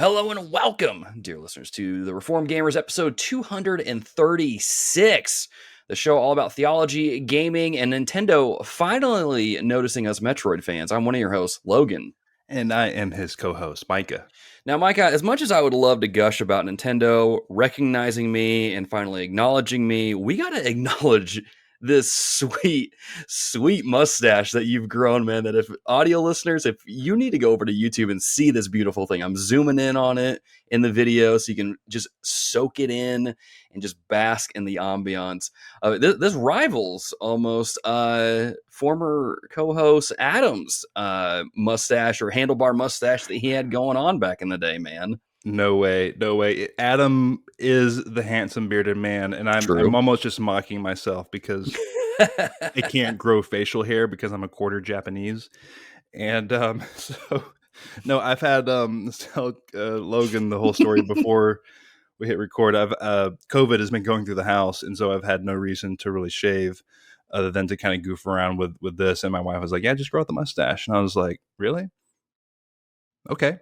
Hello and welcome, dear listeners, to the Reform Gamers episode 236, the show all about theology, gaming, and Nintendo finally noticing us Metroid fans. I'm one of your hosts, Logan. And I am his co-host, Micah. Now, Micah, as much as I would love to gush about Nintendo recognizing me and finally acknowledging me, we got to acknowledge this sweet mustache that you've grown, man. That if audio listeners, if you need to go over to YouTube and see this beautiful thing, I'm zooming in on it in the video so you can just soak it in and just bask in the ambiance. This rivals almost former co-host Adam's mustache or handlebar mustache that he had going on back in the day, man. No way. Adam is the handsome bearded man, and I'm almost just mocking myself because I can't grow facial hair because I'm a quarter Japanese. And so no, I've had tell Logan the whole story before we hit record. COVID has been going through the house, and so I've had no reason to really shave other than to kind of goof around with this. And my wife was like, "Yeah, just grow out the mustache," and I was like, "Really? Okay."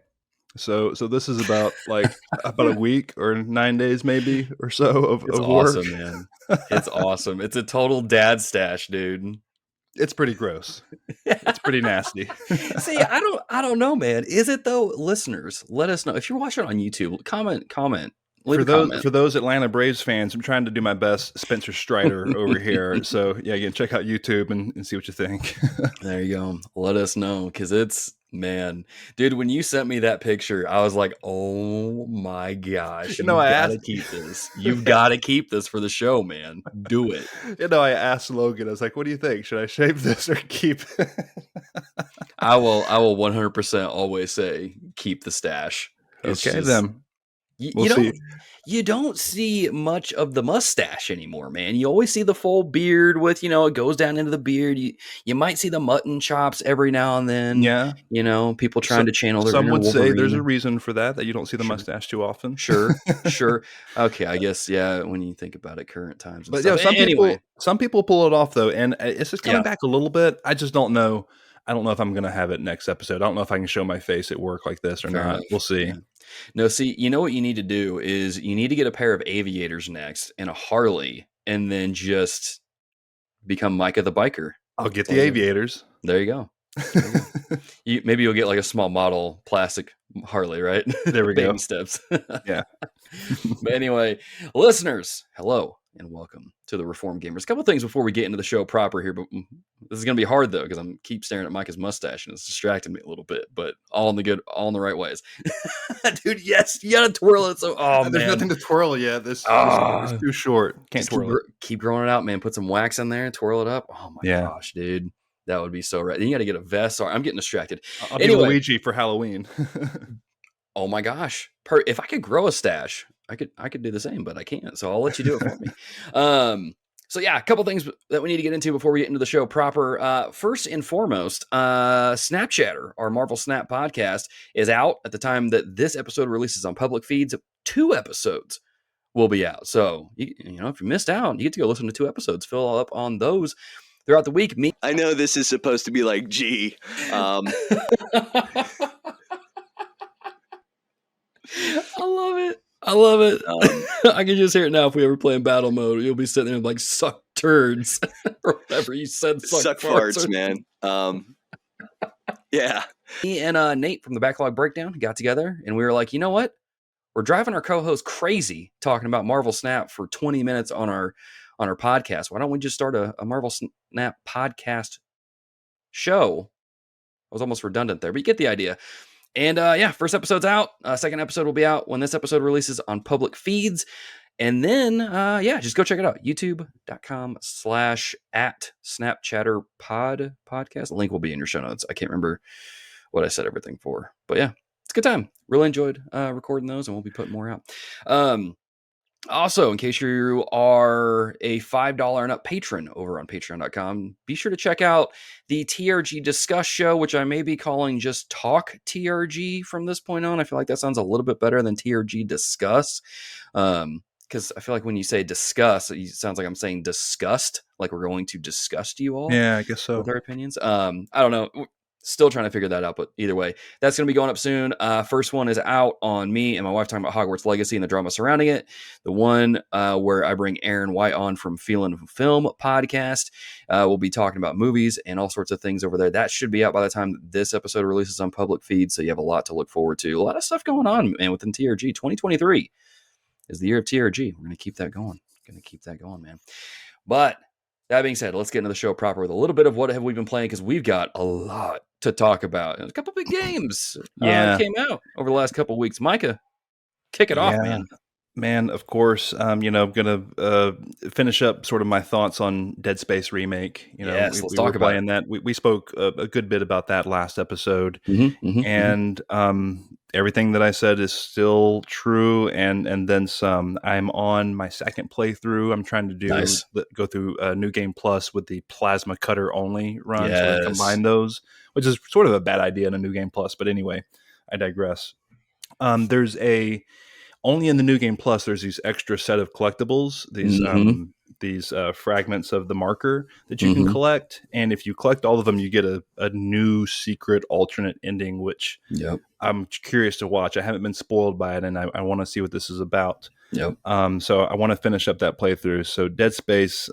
So this is about a week or 9 days maybe or so of awesome, work. Man. It's awesome. It's a total dad stash, dude. It's pretty gross. It's pretty nasty. See, I don't know, man. Is it though? Listeners, let us know. If you're watching on YouTube, comment. For those Atlanta Braves fans, I'm trying to do my best Spencer Strider over here. So yeah, again, check out YouTube and see what you think. There you go. Let us know, because it's, man, dude, when you sent me that picture, I was like, oh my gosh, you gotta keep this. You've got to keep this for the show, man. Do it. I asked Logan, I was like, what do you think? Should I shave this or keep it? I will 100% always say keep the stash. It's okay, then. You don't see much of the mustache anymore, man. You always see the full beard with, it goes down into the beard. You might see the mutton chops every now and then. Yeah. People trying to channel their Some inner would Wolverine. say there's a reason for that you don't see the mustache too often. Sure. Okay, I guess, yeah, when you think about it, current times. But yeah, some people pull it off, though, and it's just coming back a little bit. I just don't know. I don't know if I'm going to have it next episode. I don't know if I can show my face at work like this or not. Enough. We'll see. Yeah. No, see, you know what you need to do is you need to get a pair of aviators next and a Harley, and then just become Micah the Biker. I'll get the aviators. There you go. Maybe you'll get like a small model plastic Harley, right? There we go. Baby steps. Yeah. But anyway, listeners, hello and welcome to the Reform Gamers. A couple things before we get into the show proper here, but this is going to be hard though, because I'm keep staring at Micah's mustache and it's distracting me a little bit, but all in the right ways. Dude, yes, you got to twirl it. So, there's nothing to twirl yet. This is too short. Can't twirl it. Keep growing it out, man. Put some wax in there and twirl it up. Oh my gosh, dude. That would be so right. Then you got to get a vest. Sorry, I'm getting distracted. I'll be Luigi for Halloween. Oh my gosh. If I could grow a stash, I could do the same, but I can't. So I'll let you do it for me. So yeah, a couple things that we need to get into before we get into the show proper. First and foremost, Snap Chatter, our Marvel Snap podcast, is out at the time that this episode releases on public feeds. 2 episodes will be out. So, if you missed out, you get to go listen to 2 episodes, fill up on those throughout the week. I know this is supposed to be like, gee. I love it. I can just hear it now. If we ever play in battle mode, you'll be sitting there like, suck turds or whatever you said. Suck farts, man. Yeah. Me and Nate from the Backlog Breakdown got together and we were like, you know what? We're driving our co-host crazy talking about Marvel Snap for 20 minutes on our podcast. Why don't we just start a Marvel Snap podcast show? I was almost redundant there, but you get the idea. And first episode's out. Second episode will be out when this episode releases on public feeds. And then, just go check it out. YouTube.com/@SnapChatterPodcast. The link will be in your show notes. I can't remember what I said everything for. But yeah, it's a good time. Really enjoyed recording those, and we'll be putting more out. Also, in case you are a $5 and up patron over on patreon.com, be sure to check out the TRG Discuss show, which I may be calling just Talk TRG from this point on. I feel like that sounds a little bit better than TRG Discuss. Because I feel like when you say discuss, it sounds like I'm saying disgust, like we're going to disgust you all. Yeah, I guess so. With our opinions. I don't know. Still trying to figure that out, but either way, that's going to be going up soon. First one is out on me and my wife talking about Hogwarts Legacy and the drama surrounding it. The one where I bring Aaron White on from Feelin' Film podcast. We'll be talking about movies and all sorts of things over there. That should be out by the time this episode releases on public feed, so you have a lot to look forward to. A lot of stuff going on, man, within TRG. 2023 is the year of TRG. We're going to keep that going. Man. But that being said, let's get into the show proper with a little bit of what have we been playing, because we've got a lot to talk about. A couple big games came out over the last couple of weeks. Micah, kick it off, man. Man, of course. I'm gonna finish up sort of my thoughts on Dead Space Remake. Let's talk about playing that. We spoke a good bit about that last episode, and everything that I said is still true, and then some. I'm on my second playthrough. I'm trying to go through New Game Plus with the plasma cutter only run, so combine those, which is sort of a bad idea in a New Game Plus. But anyway, I digress. There's only in the New Game Plus, there's these extra set of collectibles, these fragments of the marker that you can collect. And if you collect all of them, you get a new secret alternate ending, which I'm curious to watch. I haven't been spoiled by it, and I want to see what this is about. So I want to finish up that playthrough. So Dead Space,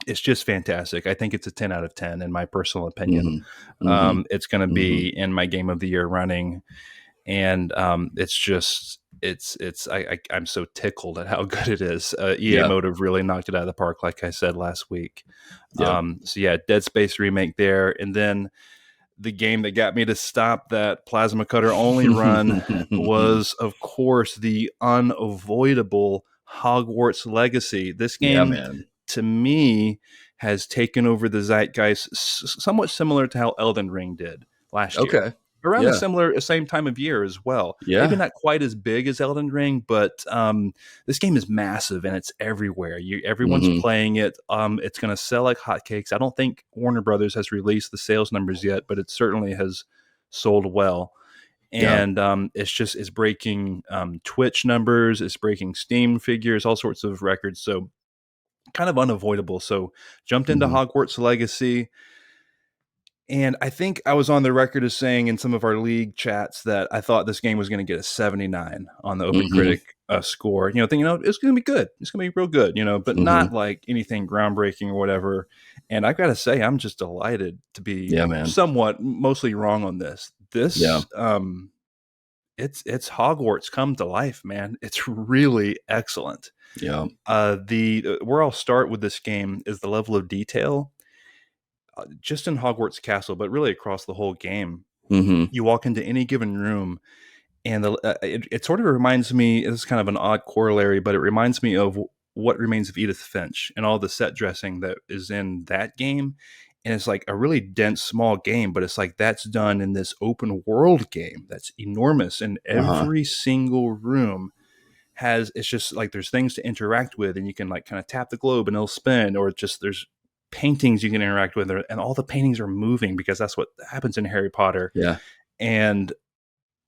it's just fantastic. I think it's a 10 out of 10 in my personal opinion. It's going to be in my game of the year running. And it's just I'm so tickled at how good it is. EA Motive really knocked it out of the park, like I said last week. Dead Space Remake there, and then the game that got me to stop that plasma cutter only run was, of course, the unavoidable Hogwarts Legacy. This game, to me, has taken over the zeitgeist, somewhat similar to how Elden Ring did last year. Around the same time of year as well. Maybe not quite as big as Elden Ring, but this game is massive and it's everywhere. Everyone's playing it. It's going to sell like hotcakes. I don't think Warner Brothers has released the sales numbers yet, but it certainly has sold well. And it's breaking Twitch numbers. It's breaking Steam figures, all sorts of records. So kind of unavoidable. So jumped into Hogwarts Legacy. And I think I was on the record as saying in some of our league chats that I thought this game was going to get a 79 on the Open Critic score. Thinking, it's going to be good. It's going to be real good, but not like anything groundbreaking or whatever. And I've got to say, I'm just delighted to be somewhat mostly wrong on this. It's Hogwarts come to life, man. It's really excellent. Where I'll start with this game is the level of detail. Just in Hogwarts Castle, but really across the whole game. You walk into any given room, and it sort of reminds me, this is kind of an odd corollary, but it reminds me of What Remains of Edith Finch and all the set dressing that is in that game. And it's like a really dense, small game, but it's like that's done in this open world game that's enormous, and every single room it's just like there's things to interact with, and you can like kind of tap the globe and it'll spin, or just there's paintings you can interact with, and all the paintings are moving because that's what happens in Harry Potter. And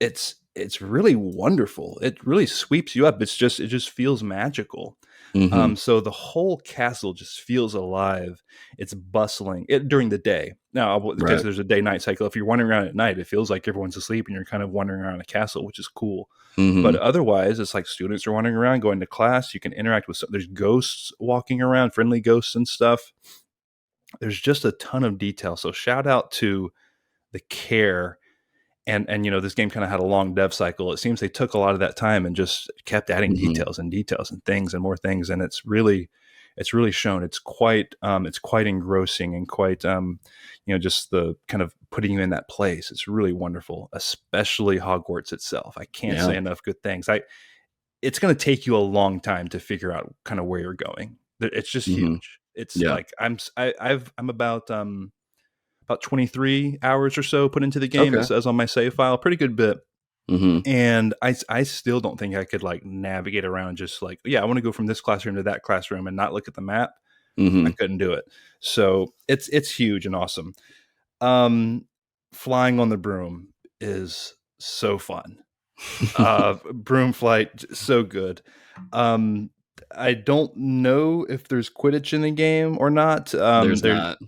it's really wonderful. It really sweeps you up. It just feels magical. So the whole castle just feels alive. It's bustling during the day. Now, because there's a day-night cycle. If you're wandering around at night, it feels like everyone's asleep and you're kind of wandering around a castle, which is cool. But otherwise, it's like students are wandering around, going to class. You can interact with, there's ghosts walking around, friendly ghosts and stuff. There's just a ton of detail. So shout out to the care. And this game kind of had a long dev cycle. It seems they took a lot of that time and just kept adding details and things and more things. And it's really shown. It's quite engrossing and quite, just the kind of putting you in that place. It's really wonderful, especially Hogwarts itself. I can't say enough good things. It's going to take you a long time to figure out kind of where you're going. It's just huge. It's like I'm about 23 hours or so put into the game. It says on my save file, pretty good bit. And I still don't think I could like navigate around just like, I want to go from this classroom to that classroom and not look at the map. I couldn't do it. So it's huge and awesome. Flying on the broom is so fun. Broom flight, so good. I don't know if there's Quidditch in the game or not. There's not.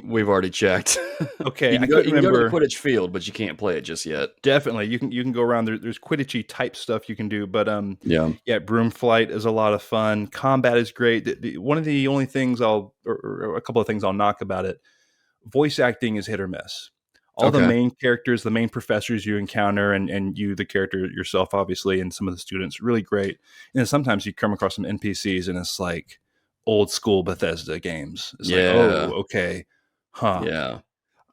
We've already checked. Okay, I You couldn't can go to the remember. Quidditch field, but you can't play it just yet. Definitely, you can go around. There's Quidditchy type stuff you can do, but Yeah. Broom Flight is a lot of fun. Combat is great. One of the only things or a couple of things I'll knock about it, voice acting is hit or miss. All the Okay. main characters, the main professors you encounter, and you, the character yourself, obviously, and some of the students, really great. And then sometimes you come across some NPCs, and it's like old school Bethesda games. It's like, oh, Yeah. okay, huh. Yeah.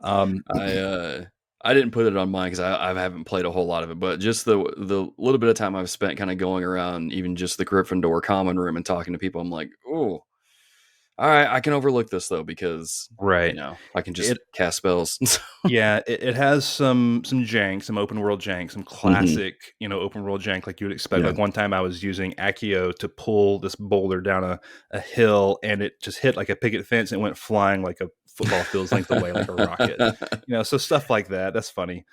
Um, I didn't put it on mine because I haven't played a whole lot of it, but just the little bit of time I've spent kind of going around, even just the Gryffindor common room and talking to people, I'm like, oh, all right, I can overlook this though because right. I can just cast spells. Yeah, it has some jank, some open world jank, some classic, open world jank like you would expect. Yeah. Like one time I was using Accio to pull this boulder down a hill, and it just hit like a picket fence and went flying like a football field's length away, like a rocket. So stuff like that. That's funny.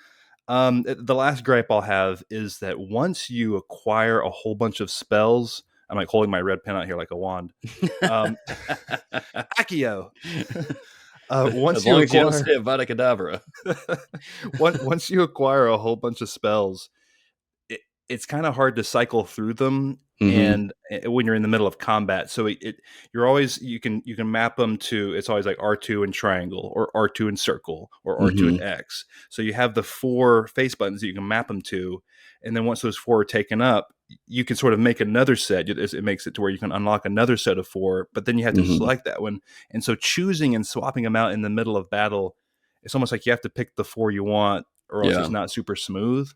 The last gripe I'll have is that once you acquire a whole bunch of spells, I'm like holding my red pen out here like a wand. Accio. Once as you long acquire, as you don't say Avada Kedavra. once you acquire a whole bunch of spells, it's kind of hard to cycle through them, and when you're in the middle of combat. So you're always you can map them to, it's always like R2 and triangle, or R2 and circle, or R2 and X. So you have the 4 face buttons that you can map them to, and then once those 4 are taken up, you can sort of make another set. It makes it to where you can unlock another set of 4, but then you have to select that one. And so choosing and swapping them out in the middle of battle, it's almost like you have to pick the 4 you want, or else it's not super smooth.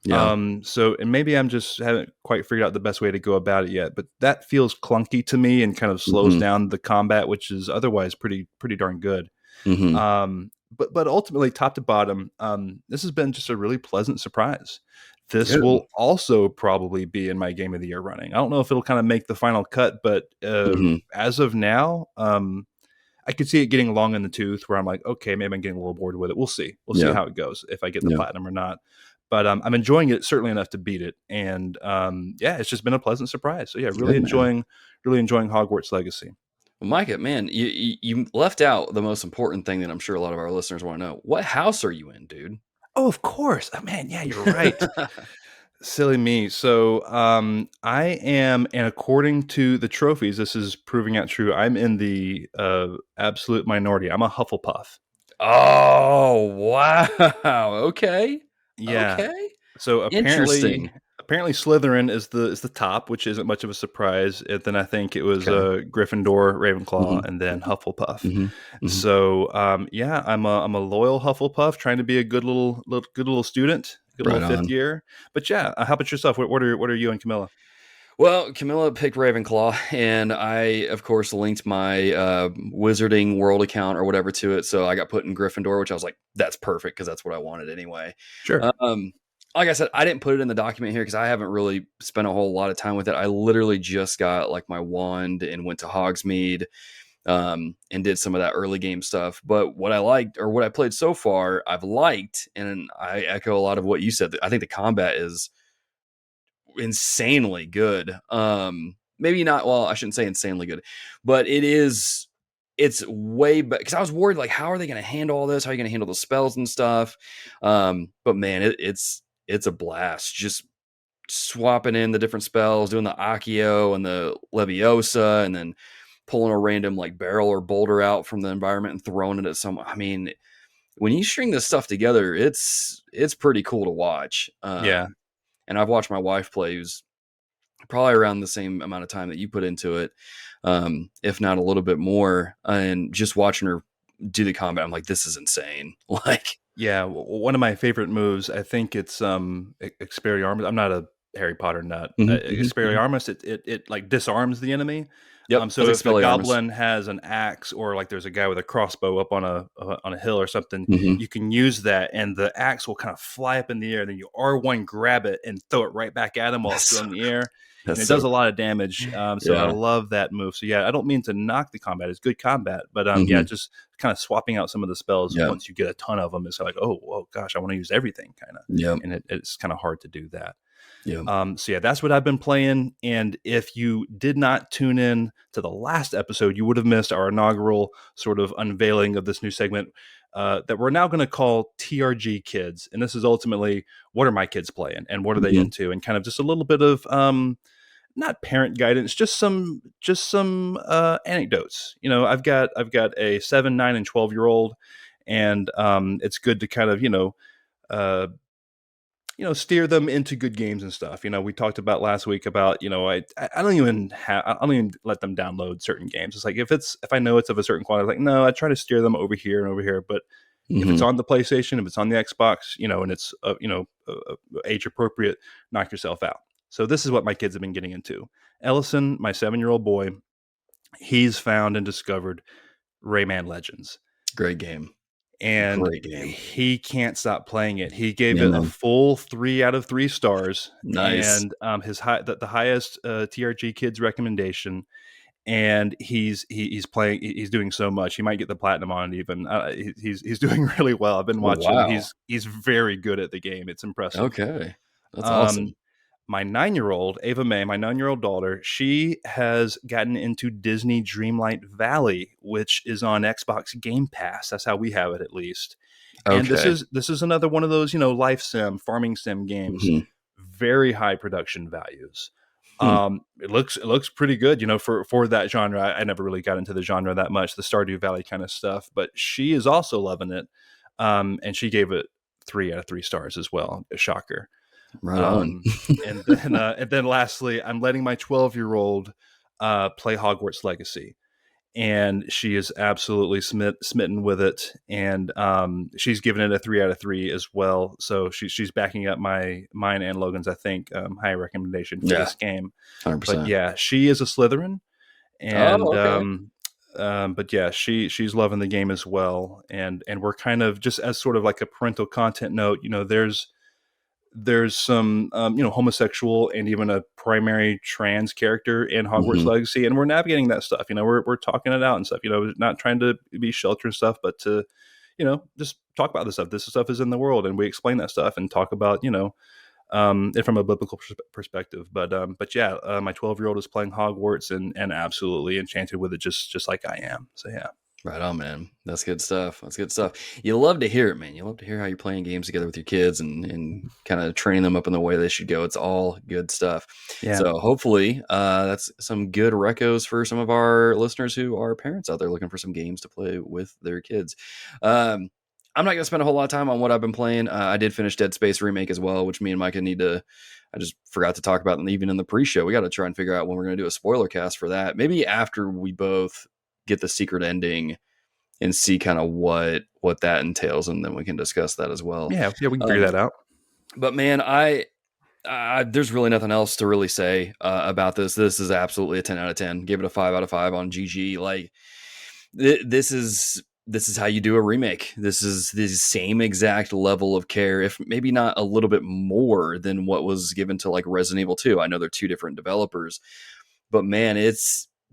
Yeah. So, and maybe I'm just haven't quite figured out the best way to go about it yet, but that feels clunky to me and kind of slows down the combat, which is otherwise pretty darn good. But ultimately, top to bottom, this has been just a really pleasant surprise. This will also probably be in my game of the year running. I don't know if it'll kind of make the final cut, but as of now, I could see it getting long in the tooth where I'm like, okay, maybe I'm getting a little bored with it. We'll see. We'll see how it goes, if I get the platinum or not. But I'm enjoying it certainly enough to beat it. And it's just been a pleasant surprise. So yeah, really enjoying Hogwarts Legacy. Well, Micah, man, you left out the most important thing that I'm sure a lot of our listeners want to know. What house are you in, dude? Oh, of course. Oh, man, yeah, you're right. Silly me. So I am, and according to the trophies, this is proving out true, I'm in the absolute minority. I'm a Hufflepuff. Oh, wow. Okay. Yeah. Okay. So apparently Slytherin is the top, which isn't much of a surprise. And then I think it was Gryffindor, Ravenclaw, and then Hufflepuff. So I'm a loyal Hufflepuff, trying to be a good little student, good little fifth year. But yeah, how about yourself? What are you and Camilla? Well, Camilla picked Ravenclaw, and I, of course, linked my Wizarding World account or whatever to it. So I got put in Gryffindor, which I was like, that's perfect because that's what I wanted anyway. Sure. Like I said, I didn't put it in the document here because I haven't really spent a whole lot of time with it. I literally just got like my wand and went to Hogsmeade and did some of that early game stuff. But what I liked, or what I played so far, I've liked, and I echo a lot of what you said. I think the combat is insanely good. Maybe not, well, I shouldn't say insanely good, but it's way better because I was worried, like, how are they going to handle all this? How are you going to handle the spells and stuff? But man, it's a blast just swapping in the different spells, doing the Accio and the Leviosa, and then pulling a random like barrel or boulder out from the environment and throwing it at someone. I mean, when you string this stuff together, it's pretty cool to watch. And I've watched my wife play, who's probably around the same amount of time that you put into it, if not a little bit more. And just watching her do the combat, I'm like, this is insane. Like, yeah, one of my favorite moves, I think it's Expelliarmus. I'm not a Harry Potter nut. Expelliarmus, it like disarms the enemy. Yep. So if the goblin has an axe, or like there's a guy with a crossbow up on a hill or something, you can use that, and the axe will kind of fly up in the air. Then you R1 grab it and throw it right back at him while it's still in the air. and it does a lot of damage. So I Yeah. love that move. So yeah, I don't mean to knock the combat; it's good combat, but yeah, just kind of swapping out some of the spells once you get a ton of them. It's like, oh gosh, I want to use everything, kind of. Yeah. And it's kind of hard to do that. Yeah. So yeah, that's what I've been playing. And if you did not tune in to the last episode, you would have missed our inaugural sort of unveiling of this new segment that we're now going to call TRG Kids. And this is ultimately, what are my kids playing and what are they into? And kind of just a little bit of not parent guidance, just some anecdotes. You know, I've got a 7, 9, and 12-year-old, and it's good to kind of uh, steer them into good games and stuff. We talked about last week about, I don't even let them download certain games. It's like, if I know it's of a certain quality, like, no, I try to steer them over here and over here. But if it's on the PlayStation, if it's on the Xbox, and it's, age appropriate, knock yourself out. So this is what my kids have been getting into. Ellison, my 7-year-old boy, he's found and discovered Rayman Legends. Great game. And he can't stop playing it. He gave it a full 3 out of 3 stars. Nice. And the highest TRG Kids recommendation. And he's playing. He's doing so much. He might get the platinum on it even. He's doing really well. I've been watching. Wow. He's very good at the game. It's impressive. Okay, that's awesome. My 9-year-old, Ava May, my 9-year-old daughter, she has gotten into Disney Dreamlight Valley, which is on Xbox Game Pass. That's how we have it, at least. Okay. And this is another one of those, life sim, farming sim games. Very high production values. It looks pretty good, for that genre. I never really got into the genre that much, the Stardew Valley kind of stuff. But she is also loving it, and she gave it 3 out of 3 stars as well. A shocker. Right on. and then lastly, I'm letting my 12-year-old play Hogwarts Legacy, and she is absolutely smitten with it. And she's given it a 3 out of 3 as well. So she's backing up mine and Logan's, I think, high recommendation for this game. 100%. But yeah, she is a Slytherin, and but yeah, she's loving the game as well. And we're kind of, just as sort of like a parental content note, there's some homosexual and even a primary trans character in Hogwarts Legacy, and we're navigating that stuff. We're talking it out and stuff. Not trying to be sheltered and stuff, but to just talk about this stuff. This stuff is in the world, and we explain that stuff and talk about it from a biblical perspective. But yeah, my 12-year-old is playing Hogwarts and absolutely enchanted with it, just like I am. So yeah. Right on, man. That's good stuff. You love to hear it, man. You love to hear how you're playing games together with your kids and kind of training them up in the way they should go. It's all good stuff. Yeah. So hopefully that's some good recos for some of our listeners who are parents out there looking for some games to play with their kids. I'm not going to spend a whole lot of time on what I've been playing. I did finish Dead Space Remake as well, which me and Micah I just forgot to talk about even in the pre-show. We got to try and figure out when we're going to do a spoiler cast for that. Maybe after we both get the secret ending and see kind of what that entails, and then we can discuss that as well. Yeah, we can figure that out. But man, there's really nothing else to really say about this. This is absolutely a 10 out of 10. Give it a 5 out of 5 on GG. Like this is how you do a remake. This is the same exact level of care, if maybe not a little bit more than what was given to like Resident Evil 2. I know they're 2 different developers, but man,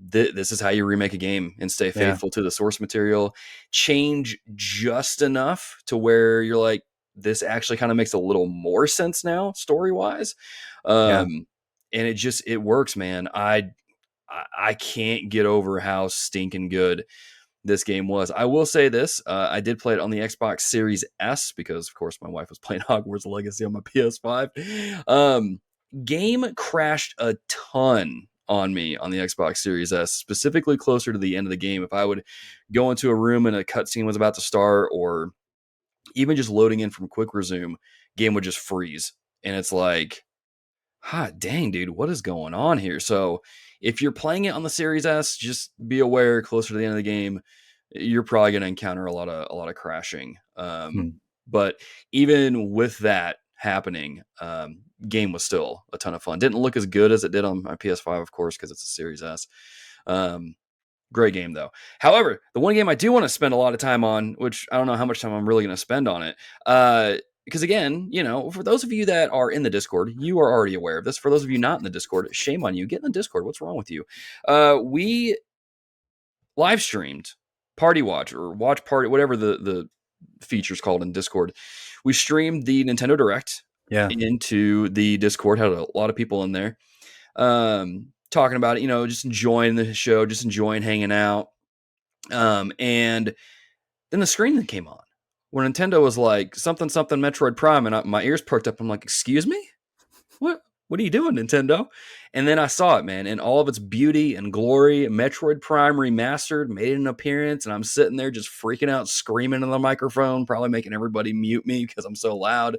this is how you remake a game and stay faithful to the source material. Change just enough to where you're like, this actually kind of makes a little more sense now, story wise. And it works, man. I can't get over how stinking good this game was. I will say this. I did play it on the Xbox Series S because, of course, my wife was playing Hogwarts Legacy on my PS5. Game crashed a ton on me on the Xbox Series S, specifically closer to the end of the game. If I would go into a room and a cutscene was about to start, or even just loading in from quick resume, game would just freeze. And it's like, dang, dude, what is going on here? So if you're playing it on the Series S, just be aware closer to the end of the game, you're probably going to encounter a lot of crashing. But even with that happening, game was still a ton of fun. Didn't look as good as it did on my PS5, of course, because it's a Series S. Great game, though. However, the one game I do want to spend a lot of time on, which I don't know how much time I'm really going to spend on it, because again, for those of you that are in the Discord, you are already aware of this. For those of you not in the Discord, shame on you. Get in the Discord. What's wrong with you? We live streamed Party Watch or Watch Party, whatever the feature's called in Discord. We streamed the Nintendo Direct into the Discord. Had a lot of people in there talking about it, just enjoying the show, just enjoying hanging out. And then the screen that came on where Nintendo was like something Metroid Prime, and my ears perked up. I'm like, excuse me? What are you doing, Nintendo? And then I saw it, man, in all of its beauty and glory. Metroid Prime Remastered made an appearance, and I'm sitting there just freaking out, screaming in the microphone, probably making everybody mute me because I'm so loud.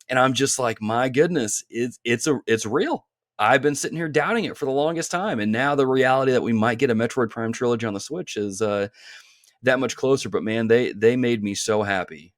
And I'm just like, my goodness, it's real. I've been sitting here doubting it for the longest time, and now the reality that we might get a Metroid Prime trilogy on the Switch is that much closer. But man, they made me so happy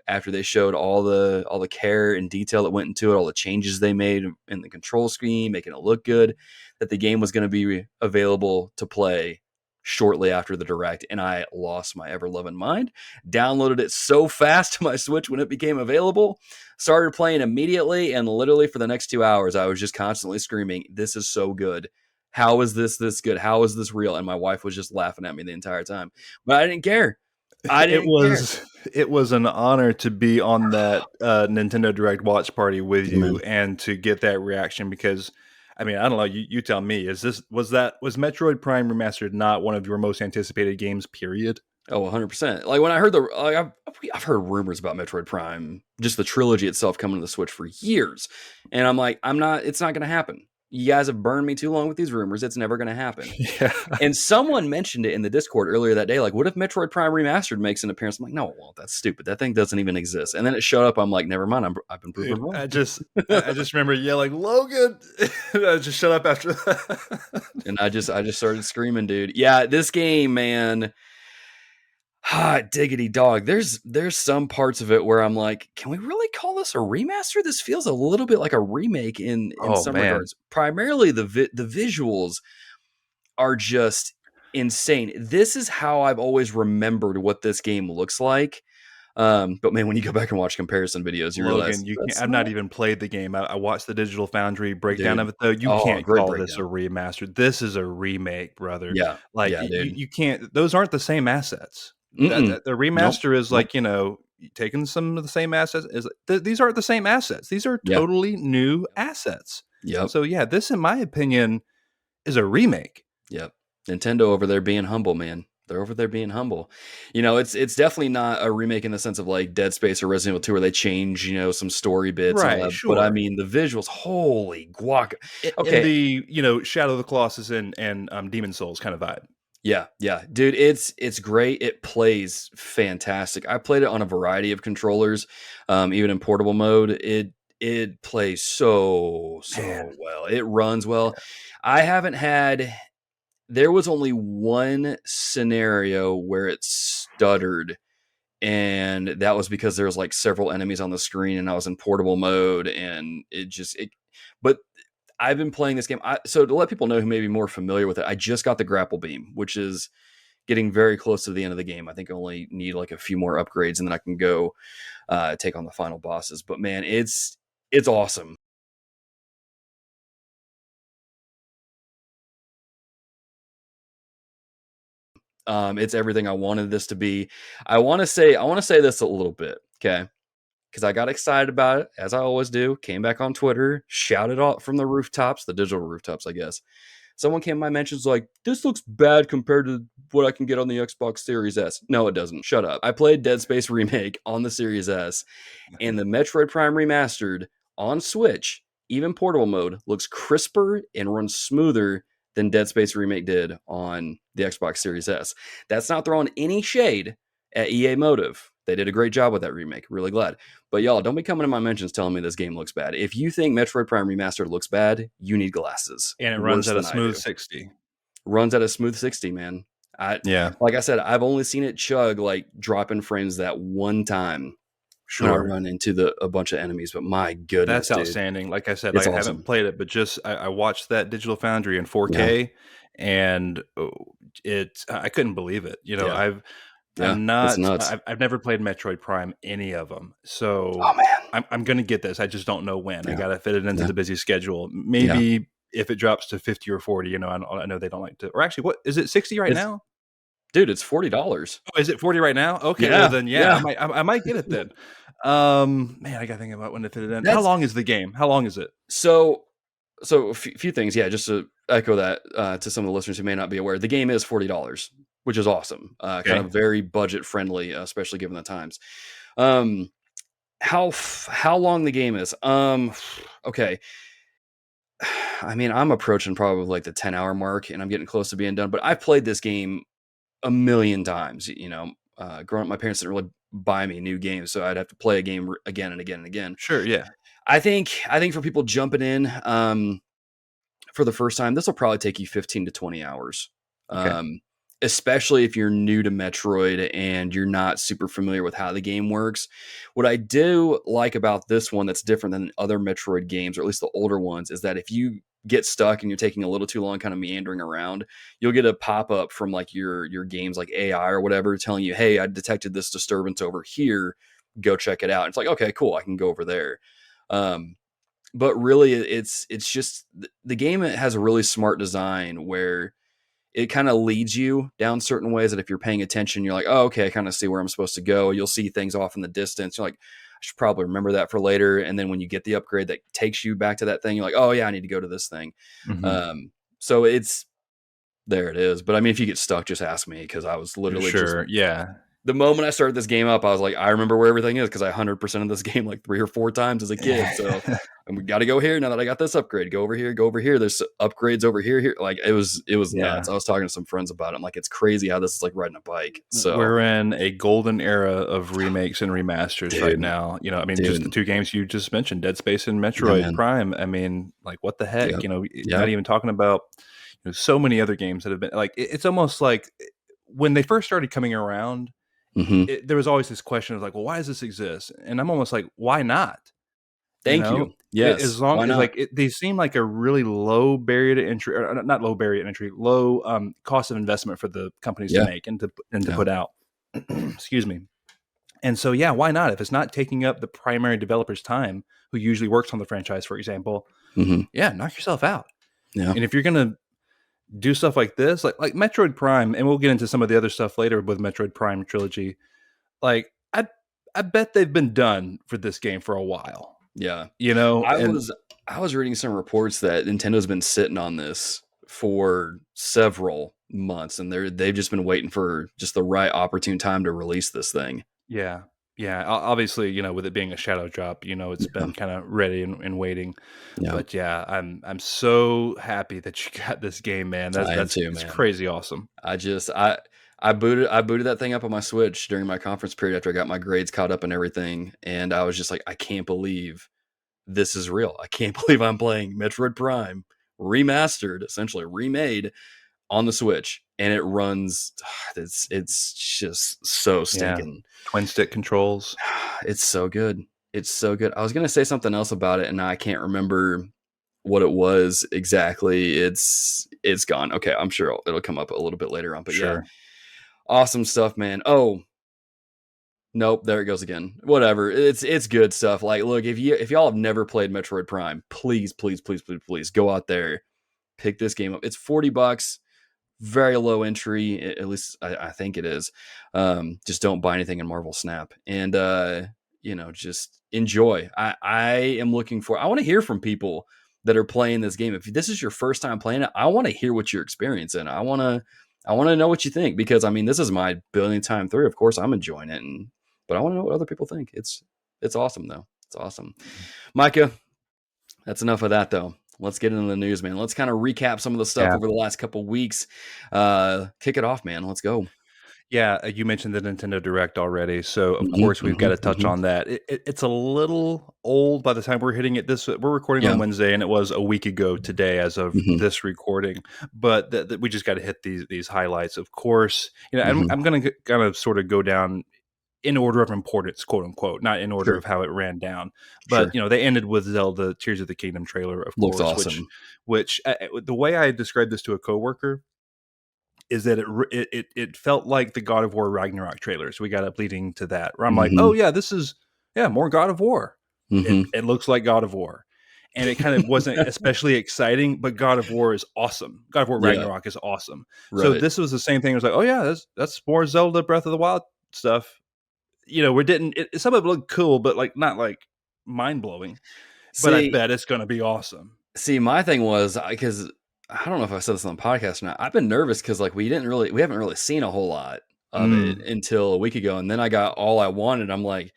after they showed all the care and detail that went into it, all the changes they made in the control scheme, making it look good, that the game was going to be available to play shortly after the Direct. And I lost my ever-loving mind, downloaded it so fast to my Switch when it became available, started playing immediately, and literally for the next 2 hours, I was just constantly screaming, this is so good. How is this good? How is this real? And my wife was just laughing at me the entire time. But I didn't care. It was an honor to be on that Nintendo Direct watch party with you and to get that reaction, because I mean, I don't know, you tell me, was Metroid Prime Remastered not one of your most anticipated games, period? Oh, 100%. Like when I heard I've heard rumors about Metroid Prime, just the trilogy itself coming to the Switch for years. And I'm like, it's not going to happen. You guys have burned me too long with these rumors. It's never going to happen. Yeah. And someone mentioned it in the Discord earlier that day. Like, what if Metroid Prime Remastered makes an appearance? I'm like, no, well, that's stupid. That thing doesn't even exist. And then it showed up. I'm like, never mind. I've been proven wrong. I just remember yelling, Logan. I just shut up after that. And I just started screaming, dude. Yeah, this game, man. Hot diggity dog. There's some parts of it where I'm like, can we really call this a remaster? This feels a little bit like a remake in some regards. Primarily the visuals are just insane. This is how I've always remembered what this game looks like. But man, when you go back and watch comparison videos, you realize I've not even played the game. I watched the Digital Foundry breakdown of it, though. You can't call this a remaster. This is a remake, brother. Yeah, like you can't. Those aren't the same assets. The remaster is like, taking some of the same assets. These aren't the same assets. These are totally new assets. Yep. So yeah, this, in my opinion, is a remake. Yep. Nintendo over there being humble, man. They're over there being humble. It's definitely not a remake in the sense of like Dead Space or Resident Evil 2 where they change, some story bits. Right, sure. But I mean, the visuals, holy guac. Okay. In the, Shadow of the Colossus and Demon's Souls kind of vibe. Yeah, dude, it's great. It plays fantastic. I played it on a variety of controllers, even in portable mode. It plays so well. It runs well. Yeah. There was only one scenario where it stuttered, and that was because there was like several enemies on the screen, and I was in portable mode, and but I've been playing this game. So to let people know who may be more familiar with it, I just got the grapple beam, which is getting very close to the end of the game. I think I only need like a few more upgrades, and then I can go take on the final bosses. But man, it's awesome. It's everything I wanted this to be. I want to say this a little bit, okay? Because I got excited about it, as I always do. Came back on Twitter, shouted out from the rooftops, the digital rooftops, I guess. Someone came in my mentions like, this looks bad compared to what I can get on the Xbox Series S. No, it doesn't. Shut up. I played Dead Space Remake on the Series S, and the Metroid Prime Remastered on Switch, even portable mode, looks crisper and runs smoother than Dead Space Remake did on the Xbox Series S. That's not throwing any shade at EA Motive. They did a great job with that remake. Really glad. But y'all, don't be coming in my mentions telling me this game looks bad. If you think Metroid Prime Remastered looks bad, you need glasses. And it runs at a smooth 60. Runs at a smooth 60, man. Like I said, I've only seen it chug, like dropping frames that one time. Sure. When I run into a bunch of enemies, but my goodness, that's outstanding. Like I said, I haven't played it, but just I watched that Digital Foundry in 4K, and I couldn't believe it. Yeah, I'm it's not. nuts. I've never played Metroid Prime, any of them. So Oh man, I'm going to get this. I just don't know when. I yeah, got to fit it into yeah, the busy schedule. yeah. Maybe if it drops to 50 or 40, I know they don't like to. Or actually, what is it? 60 right It's now? dude, it's $40. Oh, is it 40 right now? Okay, well Yeah, then, yeah, yeah. I might get it then. Man, I got to think about when to fit it in. How That's long is the game? How long is it? so. So a few things, yeah. Just to echo that to some of the listeners who may not be aware, the game is $40, which is awesome. Kind Okay. of very budget friendly, especially given the times. Um, how long the game is? Okay. I mean, I'm approaching probably like the 10-hour mark, and I'm getting close to being done. But I've played this game a million times. Growing up, my parents didn't really buy me new games, so I'd have to play a game again and again and again. Sure, yeah. I think for people jumping in for the first time, this will probably take you 15 to 20 hours. Okay. Especially if you're new to Metroid and you're not super familiar with how the game works. What I do like about this one that's different than other Metroid games, or at least the older ones, is that if you get stuck and you're taking a little too long kind of meandering around, you'll get a pop-up from like your game's like AI or whatever telling you, hey, I detected this disturbance over here. Go check it out. It's like, okay, cool. I can go over there. But really it's just the game has a really smart design where it kind of leads you down certain ways that if you're paying attention, you're like, oh, okay, I kind of see where I'm supposed to go. You'll see things off in the distance. You're like, I should probably remember that for later. And then when you get the upgrade that takes you back to that thing, you're like, oh yeah, I need to go to this thing. So there it is. But I mean, if you get stuck, just ask me. Cause I was literally Sure, yeah. the moment I started this game up, I was like, I remember where everything is because I 100% of this game like 3 or 4 times as a kid. So and we got to go here now that I got this upgrade. Go over here. There's upgrades over here. Like it was nuts. I was talking to some friends about it. I'm like, it's crazy how this is like riding a bike. So we're in a golden era of remakes and remasters right now. I mean, just the two games you just mentioned, Dead Space and Metroid Prime. I mean, like what the heck? Not even talking about so many other games that have been like it's almost like when they first started coming around. There was always this question of like, well, why does this exist? And I'm almost like, why not? Thank you. Yes. As long as like they seem like a really low barrier to entry, or not low barrier to entry, low cost of investment for the companies to make and to put out. Excuse me. And so, yeah, why not? If it's not taking up the primary developer's time, who usually works on the franchise, for example, yeah, knock yourself out. Yeah. And if you're gonna do stuff like this, like Metroid Prime, and we'll get into some of the other stuff later with Metroid Prime trilogy. Like I bet they've been done for this game for a while. Yeah. I was reading some reports that Nintendo's been sitting on this for several months and they've just been waiting for just the right opportune time to release this thing. Yeah. Yeah, obviously, with it being a shadow drop, it's been kind of ready and waiting. Yeah. But yeah, I'm so happy that you got this game, man. That's crazy awesome. I booted that thing up on my Switch during my conference period after I got my grades caught up and everything, and I was just like, I can't believe this is real. I can't believe I'm playing Metroid Prime Remastered, essentially remade on the Switch, and it runs. It's just so stinking. Twin stick controls. It's so good. It's so good. I was gonna say something else about it, and I can't remember what it was exactly. It's gone. Okay, I'm sure it'll come up a little bit later on. But yeah, awesome stuff, man. Oh, nope, there it goes again. Whatever. It's good stuff. Like, look, if y'all have never played Metroid Prime, please go out there, pick this game up. It's $40. Very low entry, at least I think it is. Just don't buy anything in Marvel Snap, and just enjoy. I am looking for. I want to hear from people that are playing this game. If this is your first time playing it, I want to hear what you're experiencing. I want to know what you think, because I mean, this is my billionth time through. Of course, I'm enjoying it, but I want to know what other people think. It's awesome though. It's awesome, Micah. That's enough of that though. Let's get into the news, man. Let's kind of recap some of the stuff over the last couple of weeks. Kick it off, man. Let's go. Yeah, you mentioned the Nintendo Direct already, so of course we've got to touch on that. It's a little old by the time we're hitting it. We're recording on Wednesday, and it was a week ago today as of this recording. But we just got to hit these highlights. Of course, I'm going to kind of sort of go down in order of importance, quote unquote, not in order of how it ran down. But they ended with Zelda Tears of the Kingdom trailer, of course, awesome. which the way I described this to a coworker, is that it felt like the God of War Ragnarok trailers. We got up leading to that where I'm like, Mm-hmm. oh yeah, this is more God of War. Mm-hmm. It looks like God of War. And it kind of wasn't especially exciting, but God of War is awesome. God of War Ragnarok is awesome. So Right. this was the same thing. It was like, oh yeah, that's more Zelda Breath of the Wild stuff. We didn't. Some of it looked cool, but like not like mind blowing. But I bet it's going to be awesome. See, my thing was because I don't know if I said this on the podcast or not. I've been nervous because like we haven't really seen a whole lot of it until a week ago, and then I got all I wanted. I'm like,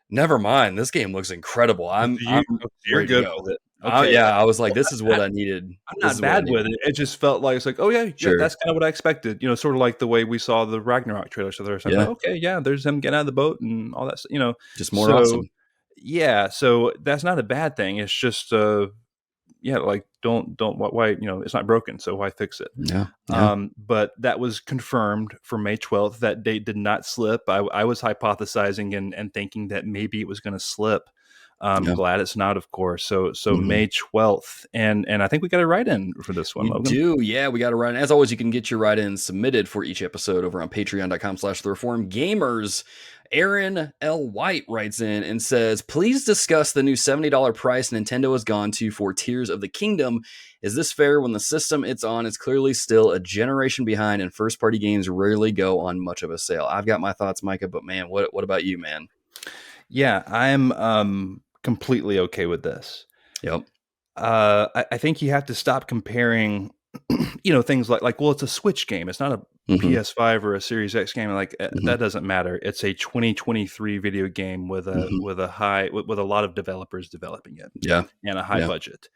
never mind, this game looks incredible. I'm you're ready good to go with it. Okay, yeah, I was like, this is what I needed. I'm not bad with it. It just felt like it's like, oh yeah, sure. That's kind of what I expected. Sort of like the way we saw the Ragnarok trailer. So there's like, okay, yeah, there's him getting out of the boat and all that. Just more awesome. Yeah, so that's not a bad thing. It's just like don't why it's not broken, so why fix it? Yeah. But that was confirmed for May 12th. That date did not slip. I was hypothesizing and thinking that maybe it was going to slip. Glad it's not, of course. So May 12th, and I think we got a write-in for this one, Logan. We do, yeah, we got a write-in. As always, you can get your write-in submitted for each episode over on patreon.com/thereformgamers. Aaron L. White writes in and says, please discuss the new $70 price Nintendo has gone to for Tears of the Kingdom. Is this fair when the system it's on is clearly still a generation behind and first-party games rarely go on much of a sale? I've got my thoughts, Micah, but man, what about you, man? Yeah, I'm completely okay with this. Yep. I think you have to stop comparing things like, well, it's a Switch game. It's not a PS5 or a Series X game. Like that doesn't matter. It's a 2023 video game with a with a lot of developers developing it. Yeah. And a high budget.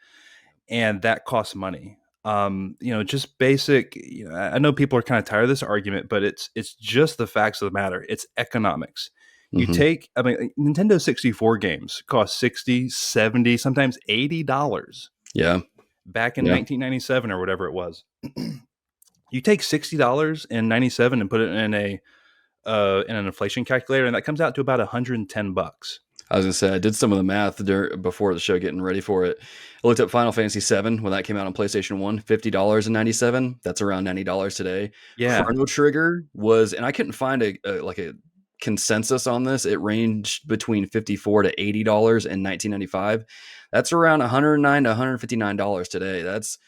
And that costs money. Just basic, I know people are kind of tired of this argument, but it's just the facts of the matter. It's economics. You take, Nintendo 64 games cost $60, $70, sometimes $80. Yeah. Back in 1997 or whatever it was. You take $60 in 97 and put it in an inflation calculator, and that comes out to about $110. I was gonna say I did some of the math before the show, getting ready for it. I looked up Final Fantasy VII when that came out on PlayStation 1, $50 in 97. That's around $90 today. Yeah. Chrono Trigger was, and I couldn't find a consensus on this. It ranged between $54 to $80 in 1995. That's around $109 to $159 today. That's,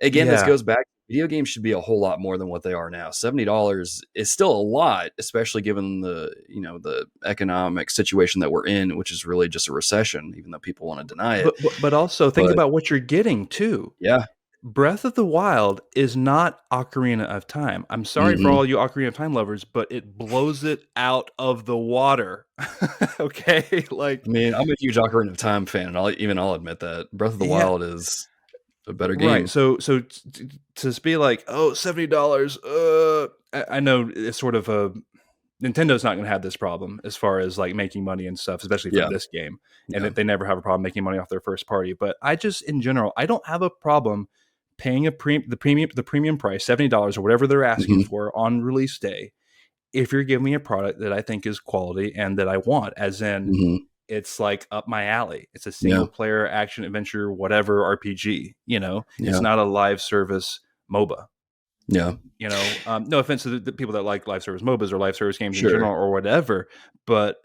again, this goes back. Video games should be a whole lot more than what they are now. $70 is still a lot, especially given the economic situation that we're in, which is really just a recession, even though people want to deny it. But also think about what you're getting too. Yeah. Breath of the Wild is not Ocarina of Time. I'm sorry for all you Ocarina of Time lovers, but it blows it out of the water. Okay? Like, I mean, I'm a huge Ocarina of Time fan, and I'll admit that Breath of the Wild is a better game. Right. So to be like, oh, $70, I know it's sort of a Nintendo's not going to have this problem as far as like making money and stuff, especially for this game. And that they never have a problem making money off their first party. But I just, in general, I don't have a problem paying the premium price, $70 or whatever they're asking for on release day, if you're giving me a product that I think is quality and that I want, as in it's like up my alley. It's a single player action adventure, whatever RPG, it's not a live service MOBA. Yeah. No offense to the people that like live service MOBAs or live service games in general or whatever, but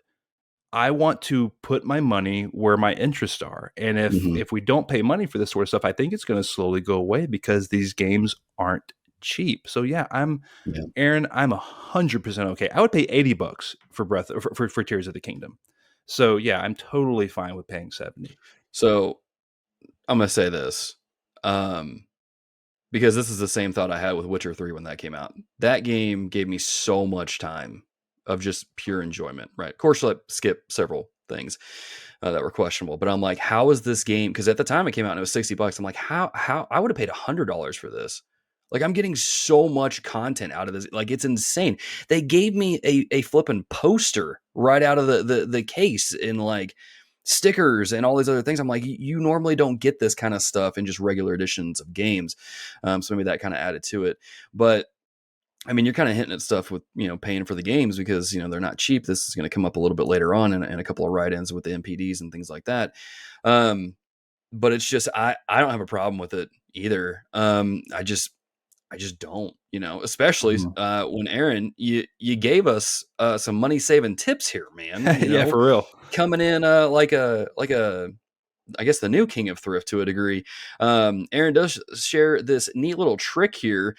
I want to put my money where my interests are. And if we don't pay money for this sort of stuff, I think it's going to slowly go away because these games aren't cheap. So Aaron, I'm 100% okay. I would pay $80 for Tears of the Kingdom. So I'm totally fine with paying $70. So I'm going to say this, because this is the same thought I had with Witcher 3 when that came out. That game gave me so much time of just pure enjoyment, right? Of course, I skip several things that were questionable, but I'm like, how is this game? Because at the time it came out and it was $60. I'm like, how I would have paid $100 for this. Like, I'm getting so much content out of this. Like, it's insane. They gave me a flipping poster right out of the case and like stickers and all these other things. I'm like, you normally don't get this kind of stuff in just regular editions of games. So maybe that kind of added to it. But I mean, you're kind of hinting at stuff with, paying for the games because, they're not cheap. This is going to come up a little bit later on in a couple of write-ins with the NPDs and things like that. But it's just, I don't have a problem with it either. I just don't, especially when Aaron, you gave us some money saving tips here, man. Yeah, for real. Coming in like a I guess the new king of thrift to a degree. Aaron does share this neat little trick here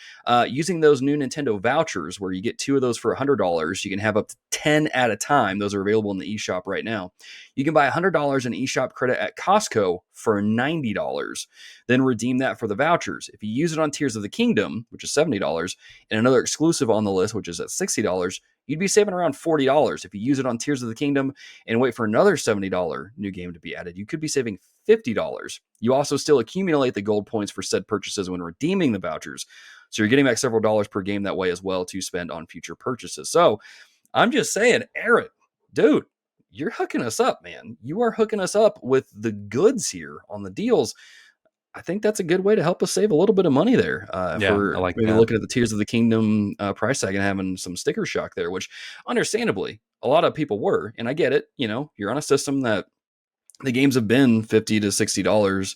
using those new Nintendo vouchers where you get 2 of those for $100. You can have up to 10 at a time. Those are available in the eShop right now. You can buy $100 in eShop credit at Costco for $90. Then redeem that for the vouchers. If you use it on Tears of the Kingdom, which is $70, and another exclusive on the list, which is at $60, you'd be saving around $40. If you use it on Tears of the Kingdom and wait for another $70 new game to be added, you could be saving $50. You also still accumulate the gold points for said purchases when redeeming the vouchers. So you're getting back several dollars per game that way as well to spend on future purchases. So I'm just saying, Aaron, dude, you're hooking us up, man. You are hooking us up with the goods here on the deals. I think that's a good way to help us save a little bit of money there. I like maybe that. looking at the Tears of the Kingdom price tag and having some sticker shock there, which understandably a lot of people were. And I get it. You're on a system that the games have been $50 to $60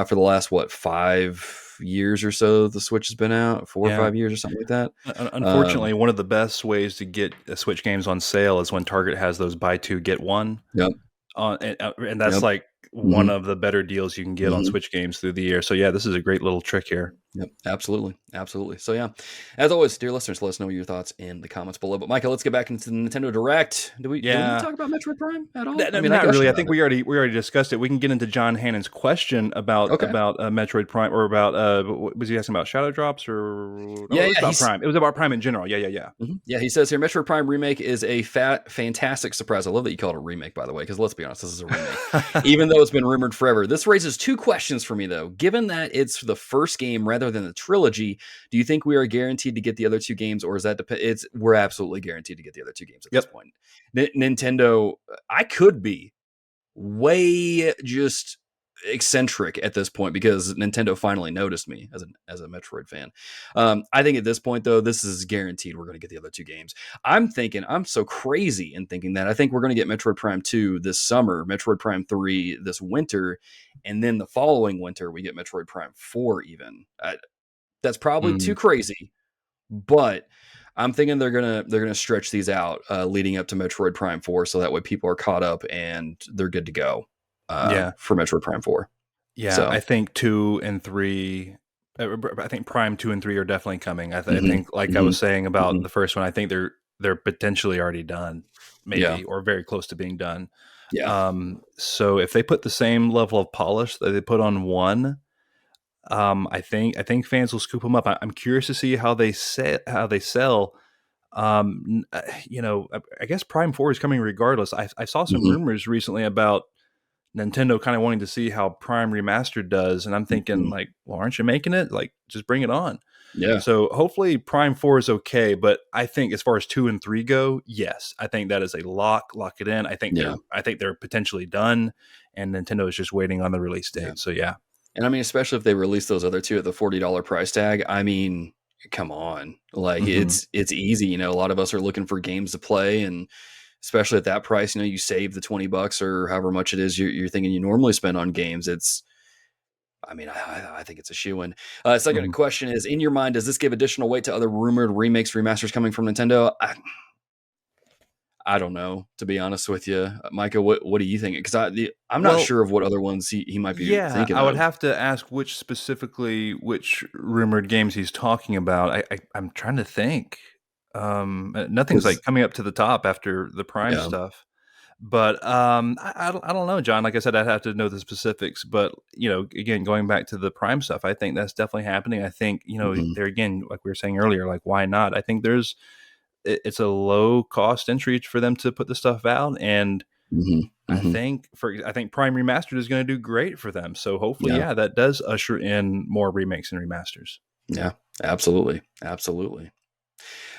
for the last, 5 years or so. The Switch has been out 4 or 5 years or something like that. Unfortunately, one of the best ways to get Switch games on sale is when Target has those buy 2 get 1. Yep. And that's like one of the better deals you can get on Switch games through the year. So yeah, this is a great little trick here. Yep, absolutely. So yeah, as always, dear listeners, let us know your thoughts in the comments below. But Micah, let's get back into the Nintendo Direct. Do we talk about Metroid Prime at all? Not really. I think we already discussed it. We can get into John Hannon's question about Metroid Prime, or about was he asking about Shadow Drops, or it was about Prime. It was about Prime in general. Yeah. Mm-hmm. Yeah, he says here, Metroid Prime Remake is a fantastic surprise. I love that you call it a remake, by the way, because let's be honest, this is a remake, even though it's been rumored forever. This raises 2 questions for me though. Given that it's the first game rather than the trilogy, do you think we are guaranteed to get the other 2 games, or is that we're absolutely guaranteed to get the other 2 games at this point? Nintendo, I could be way just eccentric at this point because Nintendo finally noticed me as a Metroid fan. I think at this point though, this is guaranteed we're going to get the other 2 games. I'm so crazy in thinking that I think we're going to get Metroid Prime 2 this summer, Metroid Prime 3 this winter, and then the following winter we get Metroid Prime 4 even. That's probably too crazy, but I'm thinking they're gonna stretch these out leading up to Metroid Prime 4, so that way people are caught up and they're good to go. For Metroid Prime 4. Yeah, so I think 2 and 3. I think Prime 2 and 3 are definitely coming. I think, like I was saying about the first one, I think they're potentially already done, maybe, or very close to being done. Yeah. So if they put the same level of polish that they put on 1. I think fans will scoop them up. I'm curious to see how they sell. I guess Prime 4 is coming regardless. I saw some rumors recently about Nintendo kind of wanting to see how Prime Remastered does, and I'm thinking like, well, aren't you making it? Like, just bring it on. Yeah. So hopefully Prime 4 is okay, but I think as far as 2 and 3 go, yes, I think that is a lock it in. I think they're potentially done, and Nintendo is just waiting on the release date. Yeah. So yeah. And I mean, especially if they release those other 2 at the $40 price tag, I mean, come on, like it's easy. A lot of us are looking for games to play, and especially at that price, you save the $20 or however much it is you're thinking you normally spend on games. I think it's a shoo-in. Second question is, in your mind, does this give additional weight to other rumored remakes, remasters coming from Nintendo? I don't know, to be honest with you, Micah. What do you think? Because I'm not sure of what other ones he might be thinking. I would have to ask which rumored games he's talking about. I'm trying to think. Nothing's like coming up to the top after the Prime stuff. But I don't know, John. Like I said, I'd have to know the specifics. But again, going back to the Prime stuff, I think that's definitely happening. I think there again, like we were saying earlier, like why not? I think it's a low cost entry for them to put the stuff out, and I think Prime Remastered is going to do great for them. So hopefully, that does usher in more remakes and remasters. Yeah, absolutely.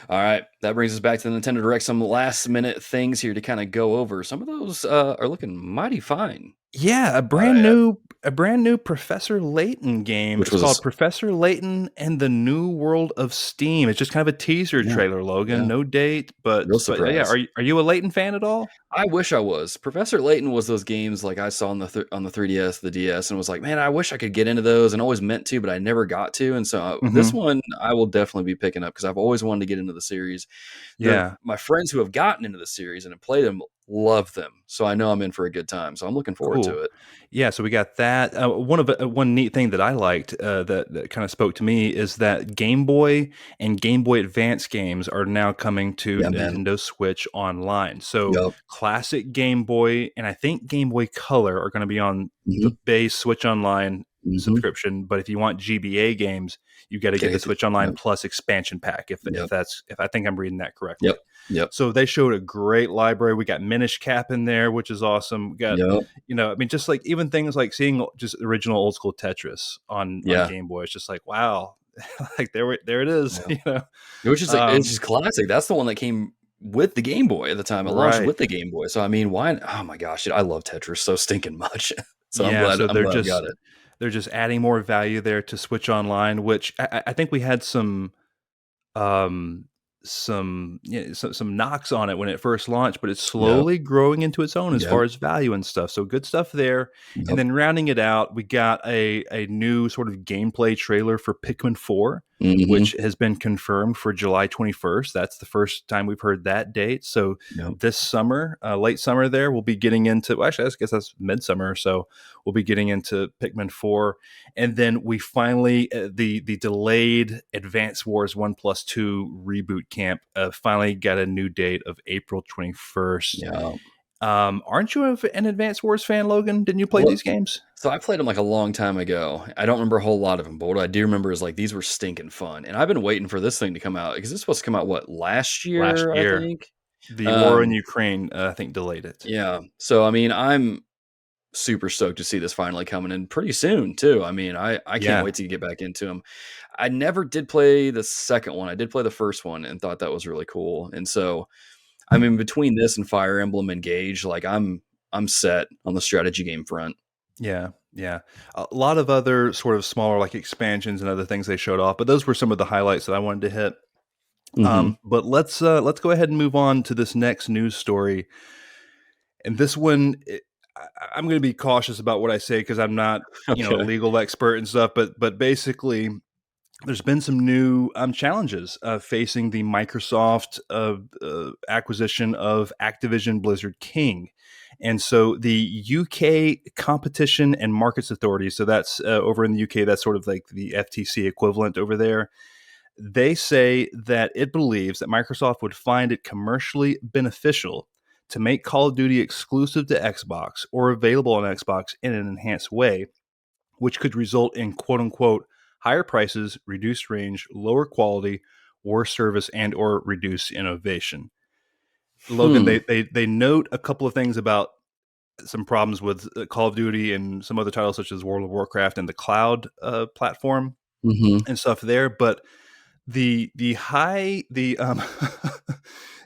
All right, that brings us back to the Nintendo Direct. Some last minute things here to kind of go over. Some of those are looking mighty fine Yeah, a brand new Professor Layton game. Which It's was called Professor Layton and the New World of Steam. It's just kind of a teaser yeah, trailer, Logan. yeah, No date, real but yeah, surprise. are you a Layton fan at all? I wish I was. Professor Layton was those games like I saw on the 3DS, the DS, and was like, man, I wish I could get into those, and always meant to, but I never got to. And so this Hmm. one I will definitely be picking up because I've always wanted to get into the series. Yeah. My friends who have gotten into the series and have played them love them, so I know I'm in for a good time. So I'm looking forward Cool. to it. Yeah, so we got that. One neat thing that I liked that kind of spoke to me is that Game Boy and Game Boy Advance games are now coming to Yeah, man. Nintendo Switch Online. So Yup. classic Game Boy and I think Game Boy Color are going to be on the Hmm. base Switch Online Hmm. subscription. But if you want GBA games, you got to get Gotta the get the Switch Online yep, Plus expansion pack. yep, If I think I'm reading that yep, correctly. yep, So they showed a great library. We got Minish Cap in there, which is awesome. We got yep, I mean, just like even things like seeing just original old school Tetris on yeah, Game Boy, it's just like wow, like there it is, yeah. Which is like it's Um, just classic. That's the one that came with the Game Boy at the time. It launched right, with the Game Boy. So I mean, why? Oh my gosh, dude, I love Tetris so stinking much. So yeah. So I'm glad I've got it. they're just adding more value there to Switch Online, which I think we had um some knocks on it when it first launched, but it's Yep, slowly growing into its own as yep, far as value and stuff. So good stuff there. And yep. then rounding it out, we got a new sort of gameplay trailer for Pikmin 4, Hmm. which has been confirmed for July 21st. That's the first time we've heard that date. So Yep. this summer, late summer there, we'll be getting into, well, actually I guess that's midsummer or so, we'll be getting into Pikmin 4. And then we finally the delayed Advance Wars 1+2 reboot camp finally got a new date of April 21st. Yeah. Aren't you an Advance Wars fan, Logan? Didn't you play Well, these games so I played them like a long time ago. I don't remember a whole lot of them, but what I do remember is like these were stinking fun. And I've been waiting for this thing to come out because it's supposed to come out what last last year, I year? think. The war in Um, Ukraine, I think, delayed it. yeah. So I mean, I'm super stoked to see this finally coming in pretty soon too. I mean, I can't Yeah, wait to get back into them. I never did play the second one. I did play the first one and thought that was really cool. And so, I mean, between this and Fire Emblem Engage, like I'm set on the strategy game front. yeah, yeah. A lot of other sort of smaller like expansions and other things they showed off, but those were some of the highlights that I wanted to hit. Hmm. But let's go ahead and move on to this next news story. And this one, I'm going to be cautious about what I say because I'm not, a Okay. legal expert and stuff. But basically, there's been some new challenges facing the Microsoft acquisition of Activision Blizzard King. And so the UK Competition and Markets Authority, so that's over in the UK, that's sort of like the FTC equivalent over there. They say that it believes that Microsoft would find it commercially beneficial to make Call of Duty exclusive to Xbox or available on Xbox in an enhanced way, which could result in quote unquote higher prices, reduced range, lower quality, worse service, and or reduced innovation. Logan, Hmm. they note a couple of things about some problems with Call of Duty and some other titles such as World of Warcraft and the cloud platform Hmm. and stuff there, but the high the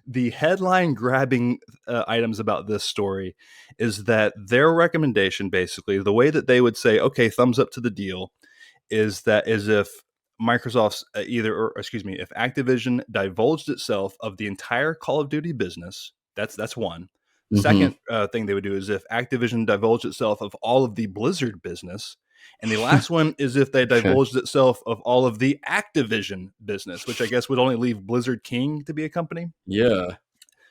the headline grabbing items about this story is that their recommendation, basically the way that they would say okay, thumbs up to the deal, is if Microsoft's if Activision divulged itself of the entire Call of Duty business. That's one. The Hmm. second thing they would do is if Activision divulged itself of all of the Blizzard business. And the last one is if they Okay. divulged itself of all of the Activision business, which I guess would only leave Blizzard King to be a company. Yeah.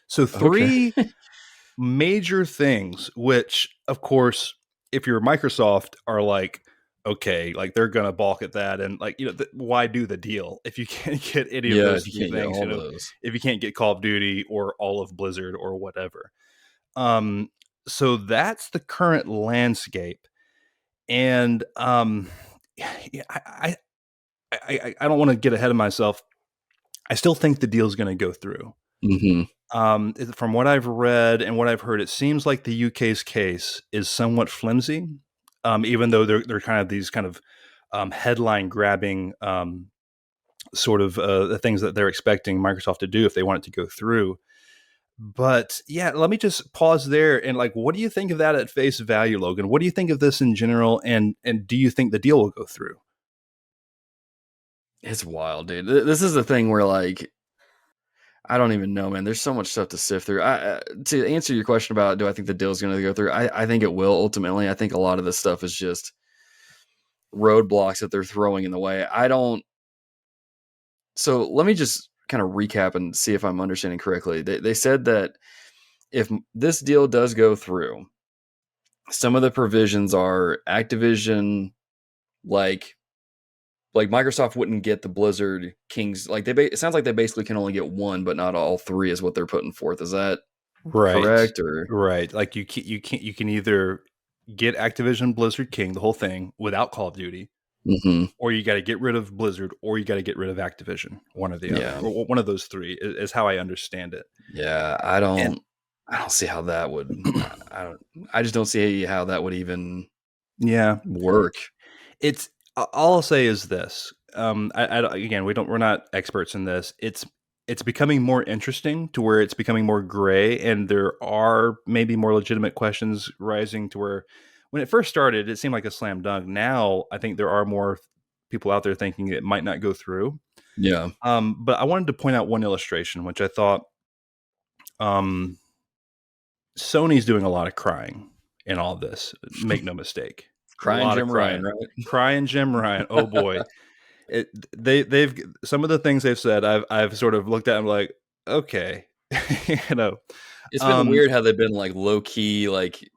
So Okay. three major things, which of course, if you're Microsoft, are like, okay, like they're gonna balk at that, and like why do the deal if you can't get any of Yeah. those If you three can't get things? all those. If you can't get Call of Duty or all of Blizzard or whatever. Um, so that's the current landscape, and yeah, I don't want to get ahead of myself. I still think the deal's going to go through. Hmm. From what I've read and what I've heard, it seems like the UK's case is somewhat flimsy, even though they're kind of these kind of headline grabbing sort of the things that they're expecting Microsoft to do if they want it to go through. But yeah, let me just pause there and like, what do you think of that at face value, Logan? What do you think of this in general? And do you think the deal will go through? It's wild, dude. This is the thing where like I don't even know, man. There's so much stuff to sift through. To answer your question about do I think the deal is going to go through, I think it will ultimately. I think a lot of this stuff is just roadblocks that they're throwing in the way. I don't. So let me just kind of recap and see if I'm understanding correctly. They said that if this deal does go through, some of the provisions are Activision, like Microsoft wouldn't get the Blizzard Kings. Like it sounds like they basically can only get one, but not all three is what they're putting forth. Is that correct? Or right? Like you can either get Activision Blizzard King, the whole thing, without Call of Duty, or you got to get rid of Blizzard, or you got to get rid of Activision. One or the other, or one of those three is how I understand it. Yeah, I don't see how that would. I just don't see how that would even. Work. It's all I'll say is this. Again, we're not experts in this. It's becoming more interesting to where it's becoming more gray, and there are maybe more legitimate questions rising to where when it first started, it seemed like a slam dunk. Now, I think there are more people out there thinking it might not go through. Yeah. But I wanted to point out one illustration, which I thought Sony's doing a lot of crying in all this. Make no mistake. Crying Jim Ryan, right? Crying Jim Ryan. Oh boy. They've some of the things they've said I've sort of looked at and like, okay. It's been weird how they've been like low key, like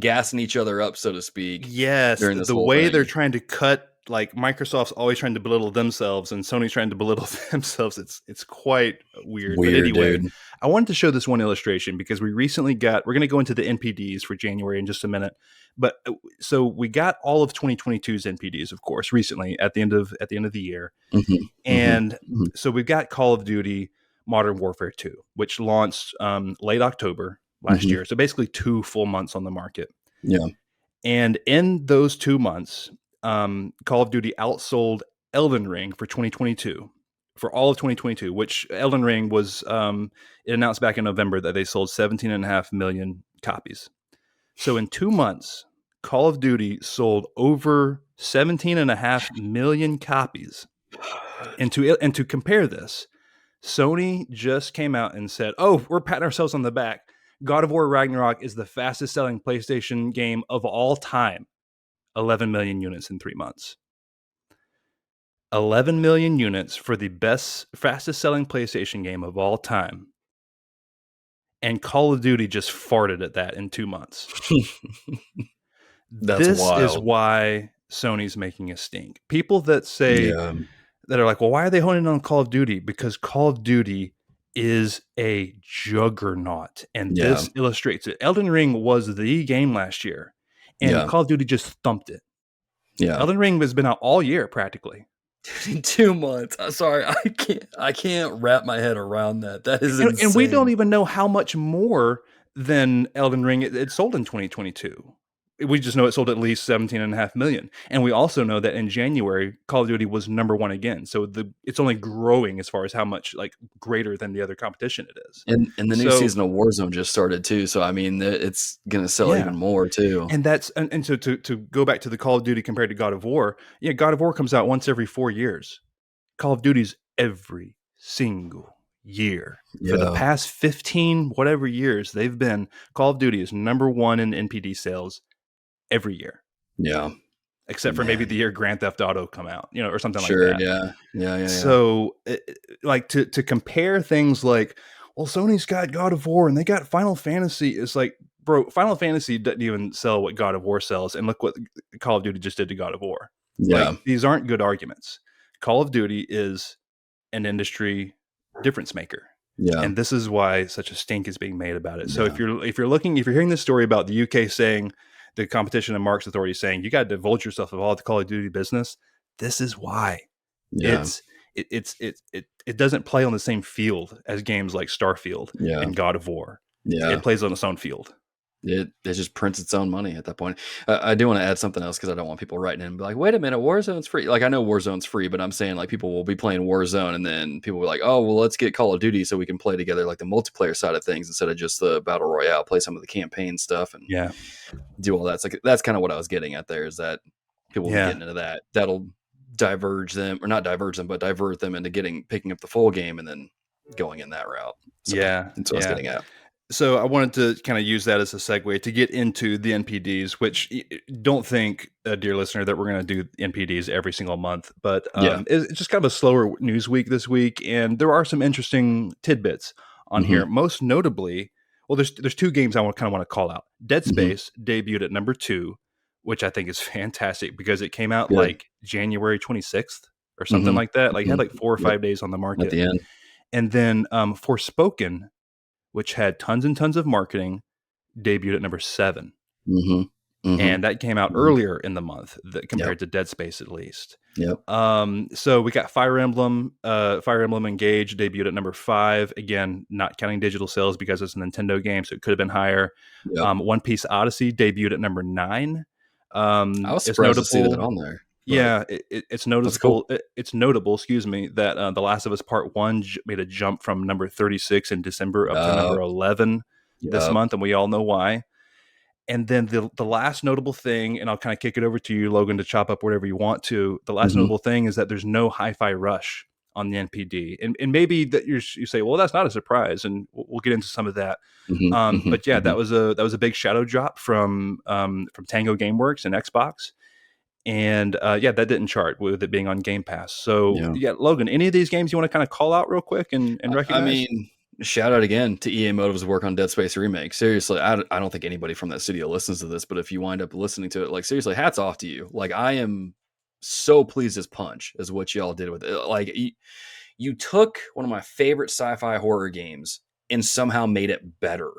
gassing each other up, so to speak. Yes, the way they're trying to cut, like Microsoft's always trying to belittle themselves and Sony's trying to belittle themselves. It's quite weird. But anyway, dude. I wanted to show this one illustration because we're going to go into the NPDs for January in just a minute. But so we got all of 2022's NPDs, of course, recently at the end of the year. So we've got Call of Duty Modern Warfare 2, which launched late October last year. So basically 2 full months on the market. Yeah. And in those 2 months, Call of Duty outsold Elden Ring for 2022, for all of 2022, which Elden Ring was, it announced back in November that they sold 17.5 million copies. So in 2 months, Call of Duty sold over 17.5 million copies. And to compare this, Sony just came out and said, oh, we're patting ourselves on the back. God of War Ragnarok is the fastest selling PlayStation game of all time. 11 million units in 3 months. 11 million units for the fastest selling PlayStation game of all time. And Call of Duty just farted at that in 2 months. This wild. Is why Sony's making a stink. People that say, that are like, well, why are they honing on Call of Duty? Because Call of Duty is a juggernaut. And this illustrates it. Elden Ring was the game last year. And Call of Duty just thumped it. Yeah. Elden Ring has been out all year practically. In 2 months. I'm sorry, I can't wrap my head around that. That is insane. And we don't even know how much more than Elden Ring it sold in 2022. We just know it sold at least 17.5 million. And we also know that in January, Call of Duty was number 1 again. So it's only growing as far as how much like greater than the other competition it is. And the new season of Warzone just started too. So I mean, it's going to sell even more too. And and so to go back to the Call of Duty compared to God of War, God of War comes out once every 4 years. Call of Duty's every single year. For the past 15 whatever years they've been, Call of Duty is number 1 in NPD sales every year. Yeah. Except for maybe the year Grand Theft Auto come out, or something like that. Yeah. So like to compare things like, well, Sony's got God of War and they got Final Fantasy. It's like, bro, Final Fantasy doesn't even sell what God of War sells. And look what Call of Duty just did to God of War. Yeah. Like, these aren't good arguments. Call of Duty is an industry difference maker. Yeah. And this is why such a stink is being made about it. So if you're hearing this story about the UK saying, the Competition and Marks Authority saying you got to divulge yourself of all the Call of Duty business, this is why. It doesn't play on the same field as games like Starfield and God of War. It plays on its own field. It just prints its own money at that point. I do want to add something else because I don't want people writing in and be like, wait a minute, Warzone's free. Like, I know Warzone's free, but I'm saying like people will be playing Warzone and then people will be like, oh, well, let's get Call of Duty so we can play together like the multiplayer side of things instead of just the battle royale, play some of the campaign stuff and do all that. It's like, that's kind of what I was getting at there, is that people will be getting into that. That'll divert them but divert them into picking up the full game and then going in that route. So that's what I was getting at. So I wanted to kind of use that as a segue to get into the NPDs, which don't think, dear listener, that we're going to do NPDs every single month, but it's just kind of a slower news week this week, and there are some interesting tidbits on here. Most notably, well, there's two games I want to call out. Dead Space debuted at number 2, which I think is fantastic because it came out like January 26th or something like that. Like it had like 4 or 5 days on the market at the end. And then Forspoken, which had tons and tons of marketing, debuted at number 7. And that came out earlier in the month compared to Dead Space, at least. So we got Fire Emblem Engage debuted at number 5. Again, not counting digital sales because it's a Nintendo game, so it could have been higher. One Piece Odyssey debuted at number 9. I was surprised to see that on there. Yeah, it's noticeable. Cool. It's notable, excuse me, that The Last of Us Part 1 made a jump from number 36 in December up to number 11 this month, and we all know why. And then the last notable thing, and I'll kind of kick it over to you, Logan, to chop up whatever you want to. The last notable thing is that there's no Hi-Fi Rush on the NPD, and maybe that you say, well, that's not a surprise, and we'll get into some of that. But yeah, that was a big shadow drop from Tango GameWorks and Xbox. And that didn't chart with it being on Game Pass. So Logan, any of these games you want to kind of call out real quick and recognize? I mean, shout out again to EA Motive's work on Dead Space Remake. Seriously, I don't think anybody from that studio listens to this, but if you wind up listening to it, like seriously, hats off to you. Like I am so pleased as punch as what y'all did with it. Like you took one of my favorite sci-fi horror games and somehow made it better.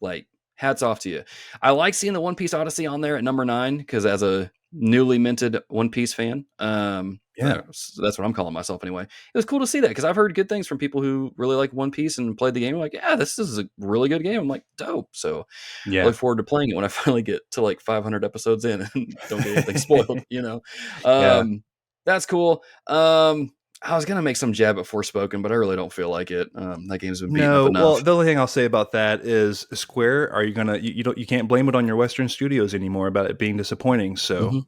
Like hats off to you. I like seeing the One Piece Odyssey on there at number 9 because as a newly minted One Piece fan, that's what I'm calling myself anyway. It was cool to see that because I've heard good things from people who really like One Piece and played the game. Like, yeah, this is a really good game. I'm like, dope. So I look forward to playing it when I finally get to like 500 episodes in and don't get anything spoiled, That's cool. I was gonna make some jab at Forspoken, but I really don't feel like it. That game's been beaten up enough. Well, the only thing I'll say about that is Square. Are you gonna you can't blame it on your Western studios anymore about it being disappointing. So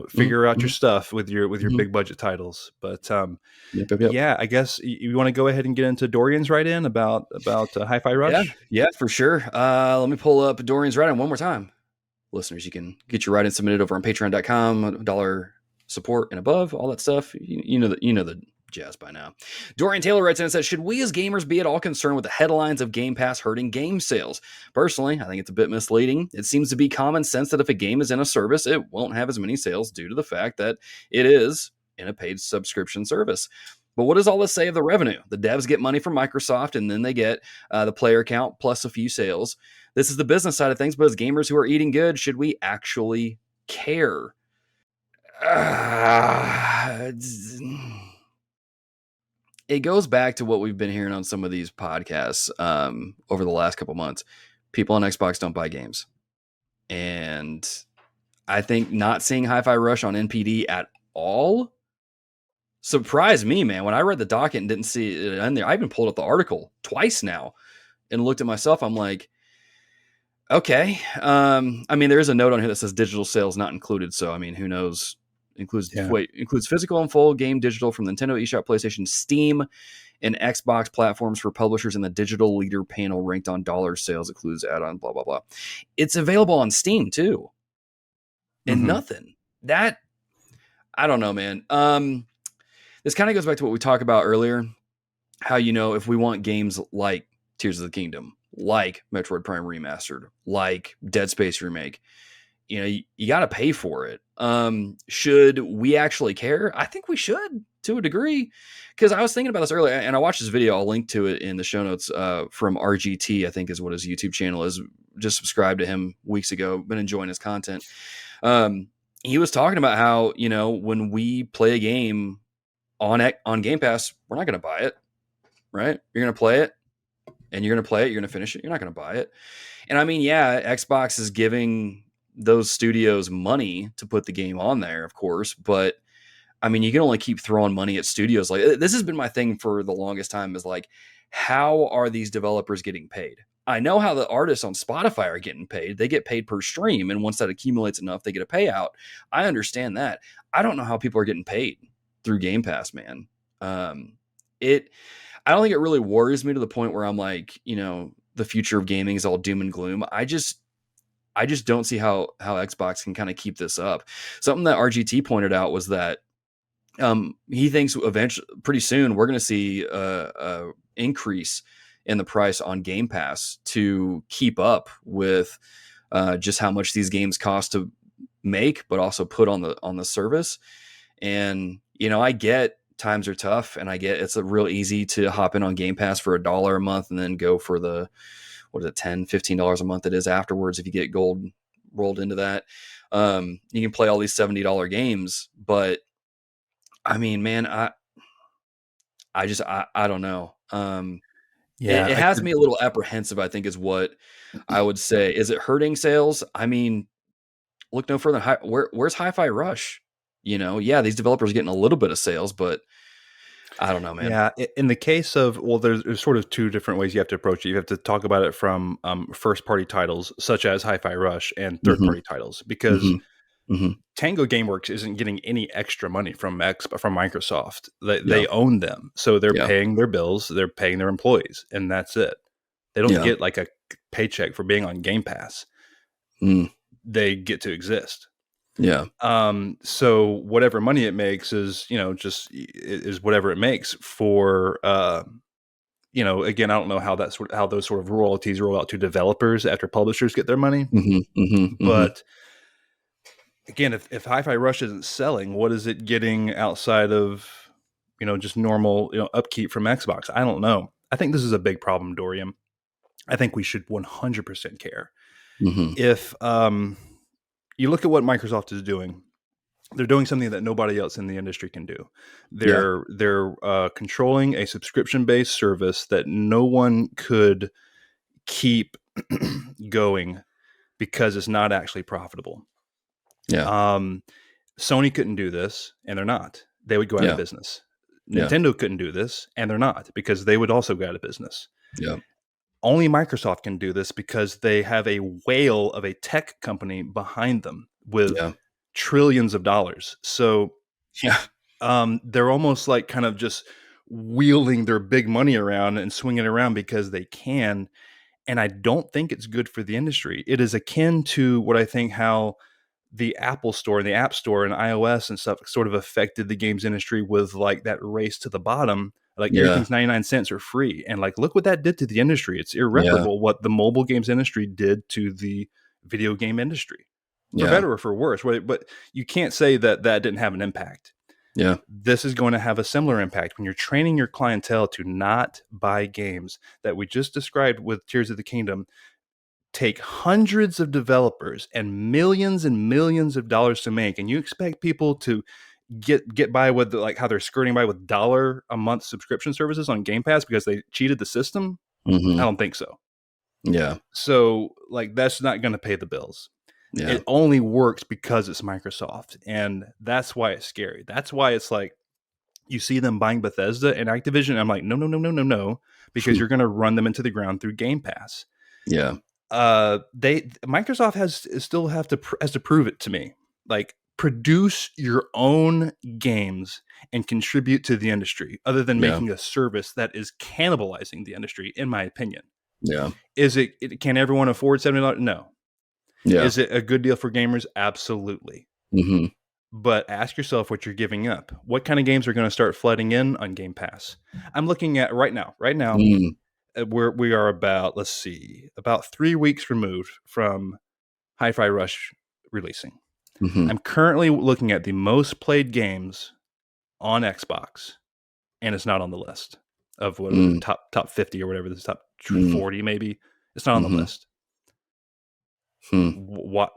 figure out your stuff with your big budget titles. But I guess you want to go ahead and get into Dorian's write-in about Hi-Fi Rush. Yeah, for sure. Let me pull up Dorian's write-in one more time. Listeners, you can get your write-in submitted over on Patreon.com. $1 support and above, all that stuff. You know the jazz by now. Dorian Taylor writes in and says, should we as gamers be at all concerned with the headlines of Game Pass hurting game sales? Personally, I think it's a bit misleading. It seems to be common sense that if a game is in a service, it won't have as many sales due to the fact that it is in a paid subscription service. But what does all this say of the revenue? The devs get money from Microsoft, and then they get the player count plus a few sales. This is the business side of things, but as gamers who are eating good, should we actually care? It goes back to what we've been hearing on some of these podcasts over the last couple months. People on Xbox don't buy games. And I think not seeing Hi-Fi Rush on NPD at all surprised me, man. When I read the docket and didn't see it in there, I even pulled up the article twice now and looked at myself. I'm like, okay. I mean, there's a note on here that says digital sales not included. So, I mean, who knows? Includes physical and full game digital from Nintendo eShop, PlayStation, Steam, and Xbox platforms for publishers in the digital leader panel ranked on dollar sales. Includes add-on, blah, blah, blah. It's available on Steam, too. And nothing. That, I don't know, man. This kind of goes back to what we talked about earlier. How, if we want games like Tears of the Kingdom, like Metroid Prime Remastered, like Dead Space Remake, you got to pay for it. Should we actually care? I think we should to a degree, because I was thinking about this earlier and I watched this video. I'll link to it in the show notes from RGT, I think is what his YouTube channel is. Just subscribed to him weeks ago. Been enjoying his content. He was talking about how, when we play a game on Game Pass, we're not going to buy it, right? You're going to play it. and you're going to play it, you're going to finish it, you're not going to buy it. And I mean, yeah, Xbox is giving those studios money to put the game on there, of course, but I mean, you can only keep throwing money at studios. Like, this has been my thing for the longest time, is like, how are these developers getting paid? I know how the artists on Spotify are getting paid. They get paid per stream, and once that accumulates enough, they get a payout. I understand that. I don't know how people are getting paid through Game Pass, man. It I don't think it really worries me to the point where I'm like, the future of gaming is all doom and gloom. I just don't see how Xbox can kind of keep this up. Something that RGT pointed out was that he thinks eventually, pretty soon, we're going to see a increase in the price on Game Pass to keep up with just how much these games cost to make, but also put on the service. And I get times are tough, and I get it's a real easy to hop in on Game Pass for $1 a month and then go for the, what is it, $10-15 a month it is afterwards if you get gold rolled into that. You can play all these $70 games, but I mean, man, I don't know. It has me a little apprehensive, I think, is what I would say. Is it hurting sales? I mean, look no further than where's Hi-Fi Rush? Yeah, these developers are getting a little bit of sales, but I don't know, man. Yeah, in the case of, well, there's sort of two different ways you have to approach it. You have to talk about it from first-party titles, such as Hi-Fi Rush, and third-party titles, because Tango Gameworks isn't getting any extra money from Microsoft. They own them, so they're paying their bills, they're paying their employees, and that's it. They don't get like a paycheck for being on Game Pass. They get to exist. Yeah. So whatever money it makes is, is whatever it makes for, again, I don't know how those sort of royalties roll out to developers after publishers get their money. But again, if Hi-Fi Rush isn't selling, what is it getting outside of, just normal, upkeep from Xbox? I don't know. I think this is a big problem, Dorian. I think we should 100% care. If, you look at what Microsoft is doing, they're doing something that nobody else in the industry can do. They're controlling a subscription-based service that no one could keep going because it's not actually profitable. Yeah. Sony couldn't do this, and they're not. They would go out of business. Nintendo couldn't do this, and they're not, because they would also go out of business. Yeah. Only Microsoft can do this because they have a whale of a tech company behind them with trillions of dollars. So they're almost like kind of just wielding their big money around and swinging it around because they can. And I don't think it's good for the industry. It is akin to what I think how the Apple Store and the App Store and iOS and stuff sort of affected the games industry with like that race to the bottom. Like everything's 99 cents or free. And like, look what that did to the industry. It's irreparable what the mobile games industry did to the video game industry, for better or for worse. But you can't say that didn't have an impact. Yeah. This is going to have a similar impact when you're training your clientele to not buy games that we just described with Tears of the Kingdom. Take hundreds of developers and millions of dollars to make, and you expect people to get by with like how they're skirting by with $1 a month subscription services on Game Pass because they cheated the system? I don't think so. Yeah. So like that's not going to pay the bills. Yeah. It only works because it's Microsoft, and that's why it's scary. That's why it's like you see them buying Bethesda and Activision. And I'm like, no, because you're going to run them into the ground through Game Pass. Yeah. Microsoft has to prove it to me. Like, produce your own games and contribute to the industry, other than making a service that is cannibalizing the industry, in my opinion. Yeah. Can everyone afford $70? No. Yeah. Is it a good deal for gamers? Absolutely. But ask yourself what you're giving up. What kind of games are going to start flooding in on Game Pass? I'm looking at right now, we are about 3 weeks removed from Hi-Fi Rush releasing. I'm currently looking at the most played games on Xbox, and it's not on the list of what the top 50 or whatever, the top 40 maybe. It's not on the list. What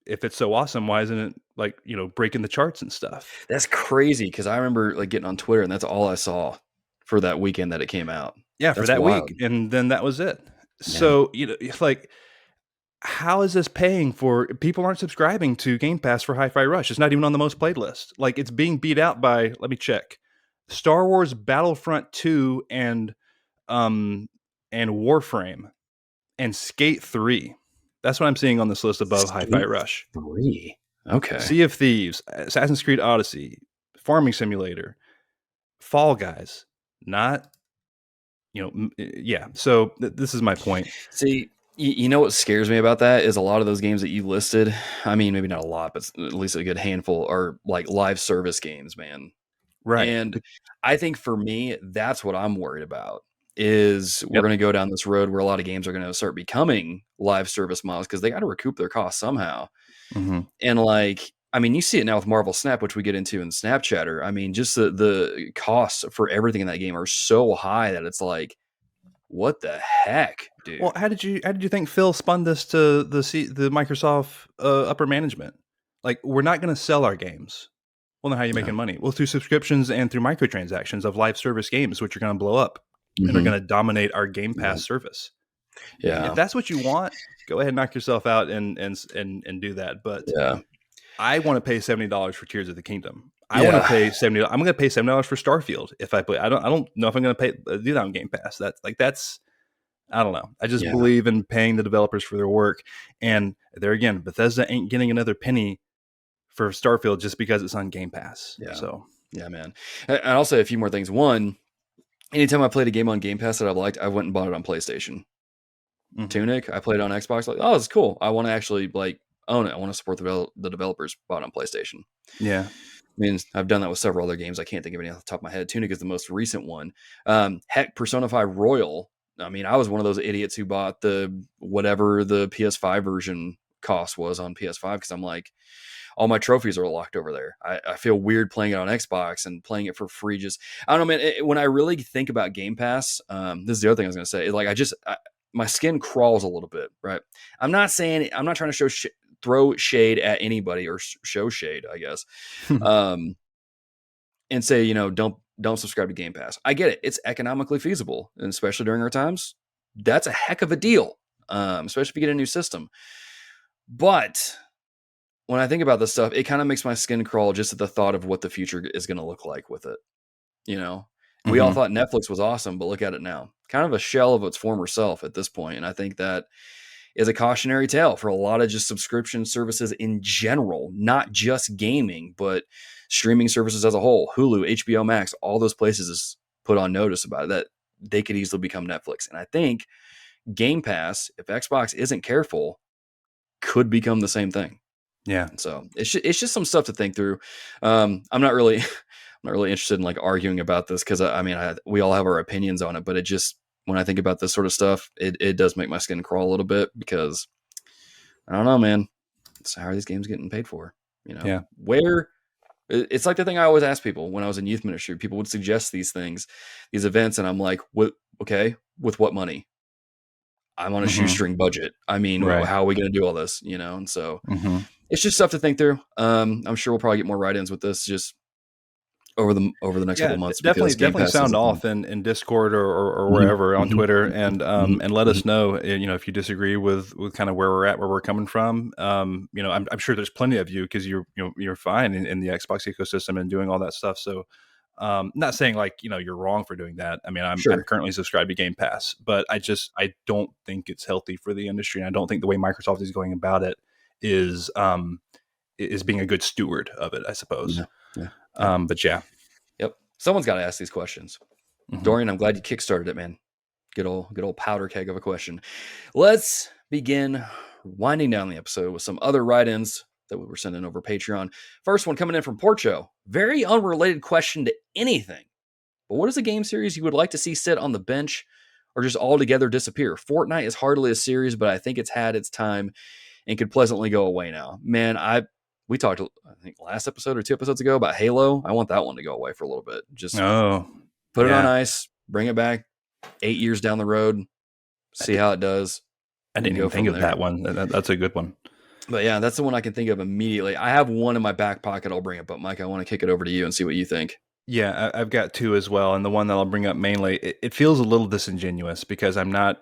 if it's so awesome? Why isn't it like breaking the charts and stuff? That's crazy, because I remember like getting on Twitter, and that's all I saw for that weekend that it came out. Yeah, for That's that wild. week, and then that was it. Yeah. So, it's like, how is this paying for people aren't subscribing to Game Pass for Hi-Fi Rush? It's not even on the most played list. Like, it's being beat out by, let me check, Star Wars Battlefront 2 and Warframe and Skate 3. That's what I'm seeing on this list above Hi-Fi Rush. 3. Okay. Sea of Thieves, Assassin's Creed Odyssey, Farming Simulator, Fall Guys. Not, yeah. So this is my point. See, you know what scares me about that is a lot of those games that you listed. I mean, maybe not a lot, but at least a good handful are like live service games, man. Right. And I think for me, that's what I'm worried about. Is we're going to go down this road where a lot of games are going to start becoming live service models because they got to recoup their costs somehow. Mm-hmm. And like, I mean, you see it now with Marvel Snap, which we get into in Snapchatter. I mean, just the costs for everything in that game are so high that it's like, what the heck, dude? Well, how did you think Phil spun this to the Microsoft upper management? Like, we're not going to sell our games. Well, then how are you making money? Well, through subscriptions and through microtransactions of live service games, which are going to blow up and are going to dominate our Game Pass service. Yeah. If that's what you want, go ahead and knock yourself out and do that. But I want to pay $70 for Tears of the Kingdom. I want to pay $70. I'm going to pay $70 for Starfield if I play. I don't know if I'm going to do that on Game Pass. That's I don't know. I just believe in paying the developers for their work. And there again, Bethesda ain't getting another penny for Starfield just because it's on Game Pass. Yeah. So yeah, man. And I'll say a few more things. One, anytime I played a game on Game Pass that I liked, I went and bought it on PlayStation. Mm-hmm. Tunic, I played on Xbox. Like, oh, it's cool. I want to actually own it. I want to support the developers. Bought it on PlayStation. Yeah. I mean, I've done that with several other games. I can't think of any off the top of my head. Tunic is the most recent one. Heck, Persona 5 Royal. I mean, I was one of those idiots who bought whatever the PS5 version cost was on PS5 because I'm like, all my trophies are locked over there. I feel weird playing it on Xbox and playing it for free. Just, I don't know, man. When I really think about Game Pass, this is the other thing I was going to say. Like, my skin crawls a little bit, right? I'm not trying to throw shade at anybody or show shade, I guess. And say, don't subscribe to Game Pass. I get it. It's economically feasible. And especially during our times, that's a heck of a deal. Especially if you get a new system. But when I think about this stuff, it kind of makes my skin crawl just at the thought of what the future is going to look like with it. We all thought Netflix was awesome, but look at it now. Kind of a shell of its former self at this point. And I think that is a cautionary tale for a lot of just subscription services in general, not just gaming, but streaming services as a whole. Hulu, HBO Max, all those places is put on notice about it, that they could easily become Netflix. And I think Game Pass, if Xbox isn't careful, could become the same thing. Yeah. So it's just some stuff to think through. I'm not really interested in like arguing about this because we all have our opinions on it, but it just, when I think about this sort of stuff, it does make my skin crawl a little bit because I don't know, man. So how are these games getting paid for? Yeah. Where it's like the thing I always ask people when I was in youth ministry. People would suggest these things, these events, and I'm like, okay, with what money? I'm on a shoestring budget. I mean, how are we going to do all this? And so it's just stuff to think through. I'm sure we'll probably get more write-ins with this just over the next couple of months. Definitely sound off in Discord or wherever on Twitter and let us know, if you disagree with kind of where we're at, where we're coming from. I'm sure there's plenty of you because you're fine in the Xbox ecosystem and doing all that stuff. So not saying like, you're wrong for doing that. I mean, I'm currently subscribed to Game Pass, but I don't think it's healthy for the industry. And I don't think the way Microsoft is going about it is being a good steward of it, I suppose. Yeah. But yeah. Yep. Someone's got to ask these questions. Dorian, I'm glad you kickstarted it, man. Good old powder keg of a question. Let's begin winding down the episode with some other write-ins that we were sending over Patreon. First one coming in from Porcho. Very unrelated question to anything. But what is a game series you would like to see sit on the bench or just altogether disappear? Fortnite is hardly a series, but I think it's had its time and could pleasantly go away now. Man, we talked, I think, last episode or 2 episodes ago about Halo. I want that one to go away for a little bit. Just put it on ice, bring it back 8 years down the road, see how it does. I didn't even think of that one. That's a good one. But yeah, that's the one I can think of immediately. I have one in my back pocket I'll bring up, but Mike, I want to kick it over to you and see what you think. Yeah, I've got two as well, and the one that I'll bring up mainly, it feels a little disingenuous because I'm not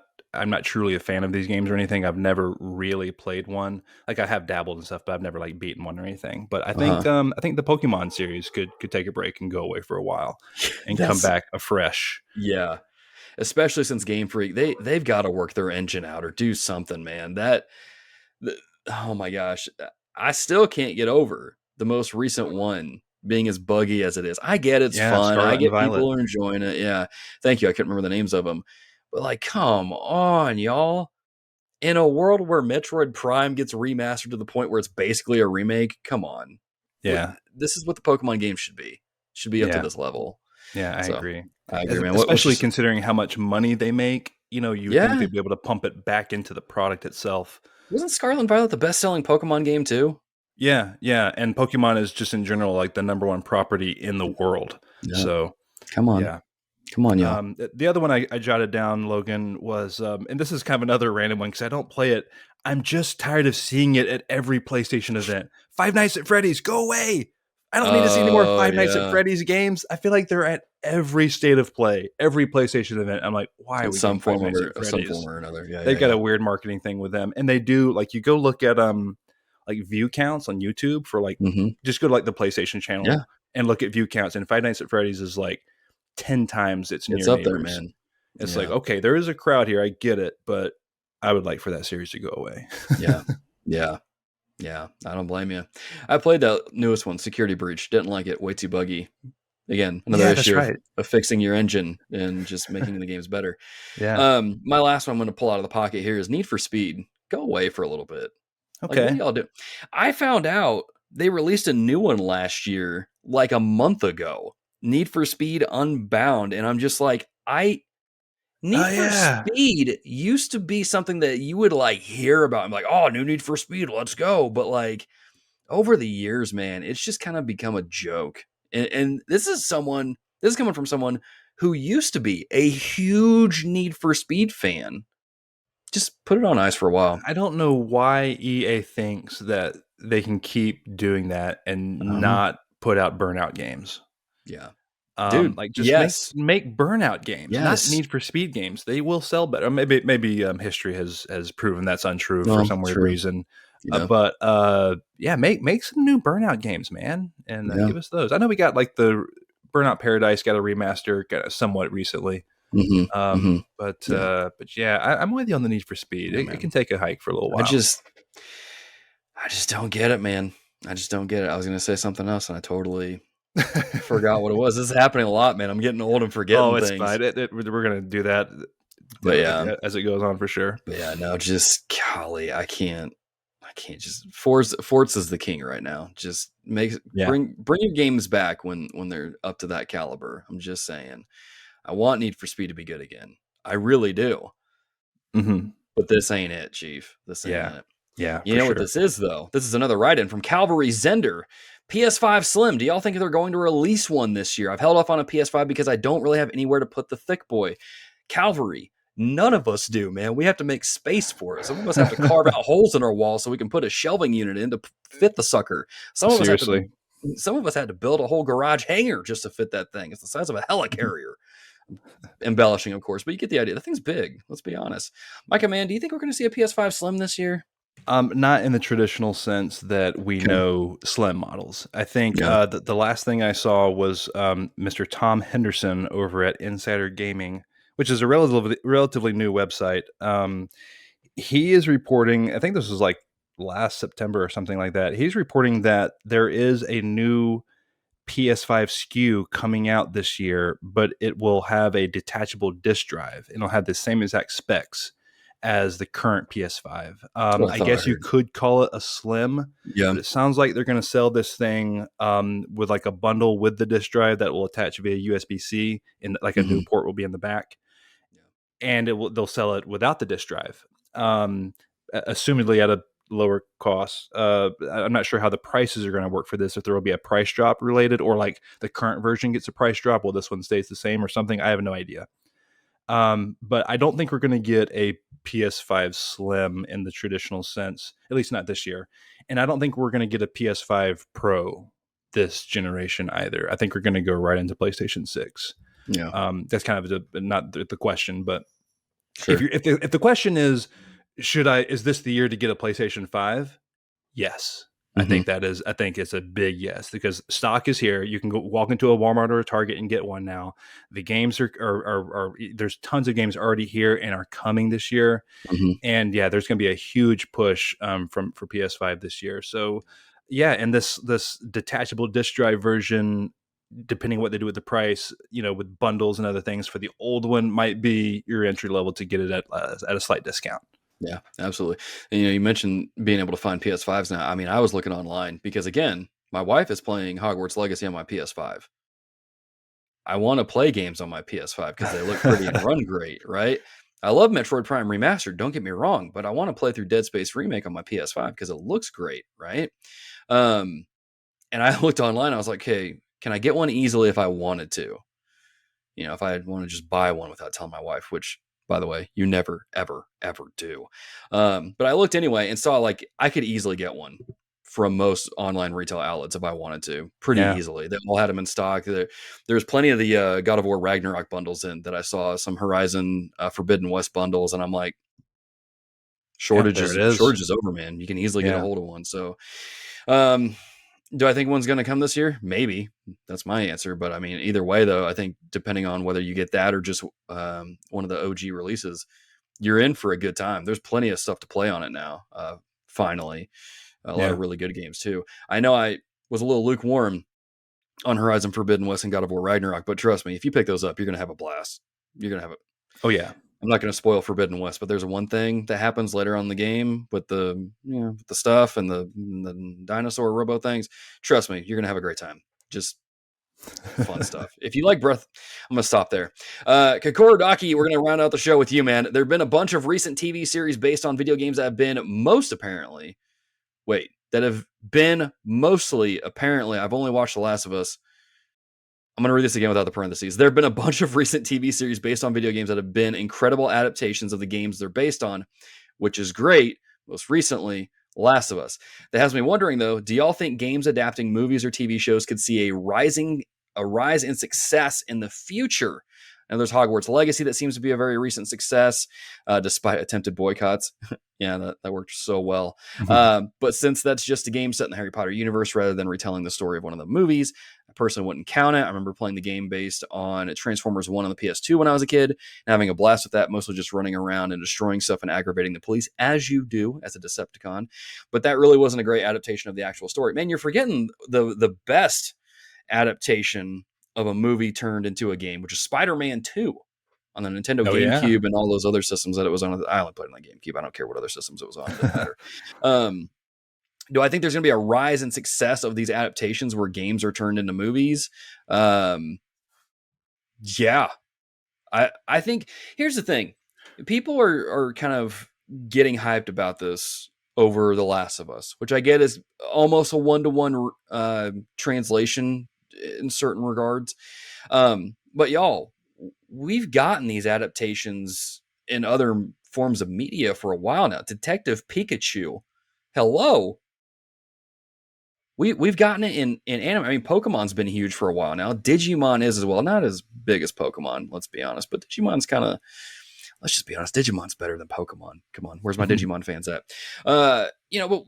truly a fan of these games or anything. I've never really played one. Like I have dabbled and stuff, but I've never like beaten one or anything. But I think the Pokemon series could take a break and go away for a while and come That's back afresh. yeah. Especially since Game Freak, they've got to work their engine out or do something, man. The, oh my gosh, I still can't get over the most recent one being as buggy as it is. I get it's Yeah, fun. I Scarlet and get Violet. people are enjoying it. Yeah. Thank you. I couldn't remember the names of them. But like, come on, y'all. In a world where Metroid Prime gets remastered to the point where it's basically a remake, come on. Yeah, This is what the Pokemon game should be. Should be up to yeah, this level. yeah. I So agree. I agree, man. What's Especially your, considering how much money they make. You would think yeah. they'd be able to pump it back into the product itself. Wasn't Scarlet and Violet the best selling Pokemon game too? Yeah, yeah, and Pokemon is just in general like the number one property in the world. Yeah. So Come on. yeah. Come on, y'all. The other one I jotted down, Logan, was, and this is kind of another random one because I don't play it. I'm just tired of seeing it at every PlayStation event. Five Nights at Freddy's, go away! I don't need to see any more Oh, Five Nights at yeah. Freddy's games. I feel like they're at every state of play, every PlayStation event. I'm like, why are In we getting some Five form Nights or at some Freddy's? form or another. Yeah, They've yeah, got yeah. a weird marketing thing with them, and they do like you go look at like view counts on YouTube for like Mm-hmm. just go to like the PlayStation channel Yeah. and look at view counts, and Five Nights at Freddy's is like 10 times its It's near up there, neighbors. man. It's like, Yeah. okay, there is a crowd here. I get it, but I would like for that series to go away. Yeah. Yeah. Yeah. I don't blame you. I played that newest one, Security Breach. Didn't like it. Way too buggy. Again, another Yeah, that's issue right. of fixing your engine and just making the games better. Yeah. My last one I'm going to pull out of the pocket here is Need for Speed. Go away for a little bit. Like, what Okay. do y'all do? I found out they released a new one last year, like a month ago. Need for Speed Unbound, and I'm just like, Need Oh for yeah. Speed used to be something that you would like hear about. I'm like, oh, new Need for Speed, let's go. But like over the years, man, it's just kind of become a joke. And this is coming from someone who used to be a huge Need for Speed fan. Just put it on ice for a while. I don't know why EA thinks that they can keep doing that and I don't know. not put out Burnout games. Yeah. Dude, Like just yes. make Burnout games, not Yes. Need for Speed games. They will sell better. Maybe history has proven that's untrue for Well, some weird true. reason. You know? But yeah, make some new Burnout games, man, and Yeah. give us those. I know we got like the Burnout Paradise got a remaster, somewhat recently. Mm-hmm. Mm-hmm. But Yeah. I'm with you on the Need for Speed. Yeah, It can take a hike for a little while. I just don't get it, man. I just don't get it. I was going to say something else and I totally forgot what it was. This is happening a lot, man. I'm getting old and forgetting Oh, it's things. fine. We're gonna do that, But yeah, as it goes on for sure. but yeah, no, just golly, I can't just Forza's the king right now. Just bring your games back when they're up to that caliber. I'm just saying, I want Need for Speed to be good again. I really do. Mm-hmm. But this ain't it, Chief. This ain't it. Yeah, You know what this is, though? This is another write-in from Calvary Zender. PS5 Slim. Do y'all think they're going to release one this year? I've held off on a PS5 because I don't really have anywhere to put the thick boy. Calvary, none of us do, man. We have to make space for it. Some of us have to carve out holes in our wall so we can put a shelving unit in to fit the sucker. Some of us had to build a whole garage hangar just to fit that thing. It's the size of a helicarrier. Embellishing, of course, but you get the idea. The thing's big. Let's be honest. Micah, man, do you think we're going to see a PS5 Slim this year? Not in the traditional sense that we know Slim models. I think the last thing I saw was Mr. Tom Henderson over at Insider Gaming, which is a relatively new website. He is reporting, I think this was like last September or something like that. He's reporting that there is a new PS5 SKU coming out this year, but it will have a detachable disk drive. It'll have the same exact specs as the current PS5. I guess you could call it a Slim, but it sounds like they're going to sell this thing with like a bundle with the disk drive that will attach via USB-C, and like a new port will be in the back, and they'll sell it without the disk drive, assumedly at a lower cost. I'm not sure how the prices are going to work for this, if there will be a price drop related, or like the current version gets a price drop while this one stays the same or something. I have no idea. But I don't think we're going to get a PS5 Slim in the traditional sense, at least not this year. And I don't think we're going to get a PS5 Pro this generation either. I think we're going to go right into PlayStation 6. Yeah. That's kind of not the question, but Sure. if the question is, is this the year to get a PlayStation 5? Yes. I think it's a big yes, because stock is here. You can go walk into a Walmart or a Target and get one now. The games are there's tons of games already here and are coming this year. And yeah, there's going to be a huge push for PS5 this year. So yeah, and this detachable disc drive version, depending on what they do with the price, with bundles and other things for the old one, might be your entry level to get it at a slight discount. Yeah, absolutely. And, you mentioned being able to find PS5s now. I mean, I was looking online because, again, my wife is playing Hogwarts Legacy on my PS5. I want to play games on my PS5 because they look pretty and run great, right? I love Metroid Prime Remastered, don't get me wrong, but I want to play through Dead Space Remake on my PS5 because it looks great, right? And I looked online, I was like, hey, can I get one easily if I wanted to? If I want to just buy one without telling my wife, which, by the way, you never, ever, ever do. But I looked anyway and saw like I could easily get one from most online retail outlets if I wanted to, pretty easily. They all had them in stock. There's plenty of the God of War Ragnarok bundles in that I saw, some Horizon Forbidden West bundles, and I'm like, shortage is over, man. You can easily get a hold of one. So, do I think one's going to come this year? Maybe. That's my answer. But I mean, either way, though, I think depending on whether you get that or just one of the OG releases, you're in for a good time. There's plenty of stuff to play on it now. Finally, a lot of really good games too. I know I was a little lukewarm on Horizon Forbidden West and God of War Ragnarok, but trust me, if you pick those up, you're going to have a blast. You're going to have it. Oh yeah. I'm not going to spoil Forbidden West, but there's one thing that happens later on in the game with the with the stuff and the dinosaur robo things. Trust me, you're going to have a great time. Just fun stuff. If you like Breath, I'm going to stop there. Kokorodaki, we're going to round out the show with you, man. There have been a bunch of recent TV series based on video games that have been mostly apparently. I've only watched The Last of Us. I'm going to read this again without the parentheses. There have been a bunch of recent TV series based on video games that have been incredible adaptations of the games they're based on, which is great. Most recently, Last of Us. That has me wondering, though, do y'all think games adapting movies or TV shows could see a rise in success in the future? And there's Hogwarts Legacy that seems to be a very recent success, despite attempted boycotts. Yeah, that worked so well. But since that's just a game set in the Harry Potter universe rather than retelling the story of one of the movies, I personally wouldn't count it. I remember playing the game based on Transformers 1 on the PS2 when I was a kid and having a blast with that, mostly just running around and destroying stuff and aggravating the police, as you do as a Decepticon. But that really wasn't a great adaptation of the actual story. Man, you're forgetting the best adaptation of a movie turned into a game, which is Spider-Man 2 on the Nintendo GameCube and all those other systems that it was on. I only played on the GameCube. I don't care what other systems it was on. It doesn't matter. Do I think there's going to be a rise in success of these adaptations where games are turned into movies? Yeah. I think here's the thing. People are kind of getting hyped about this over The Last of Us, which I get is almost a 1-to-1 translation in certain regards. But y'all, we've gotten these adaptations in other forms of media for a while now. Detective Pikachu. Hello. We've gotten it in anime. I mean, Pokemon's been huge for a while now. Digimon is as well. Not as big as Pokemon, let's be honest. But Digimon's kind of, let's just be honest, Digimon's better than Pokemon. Come on, where's my Digimon fans at? But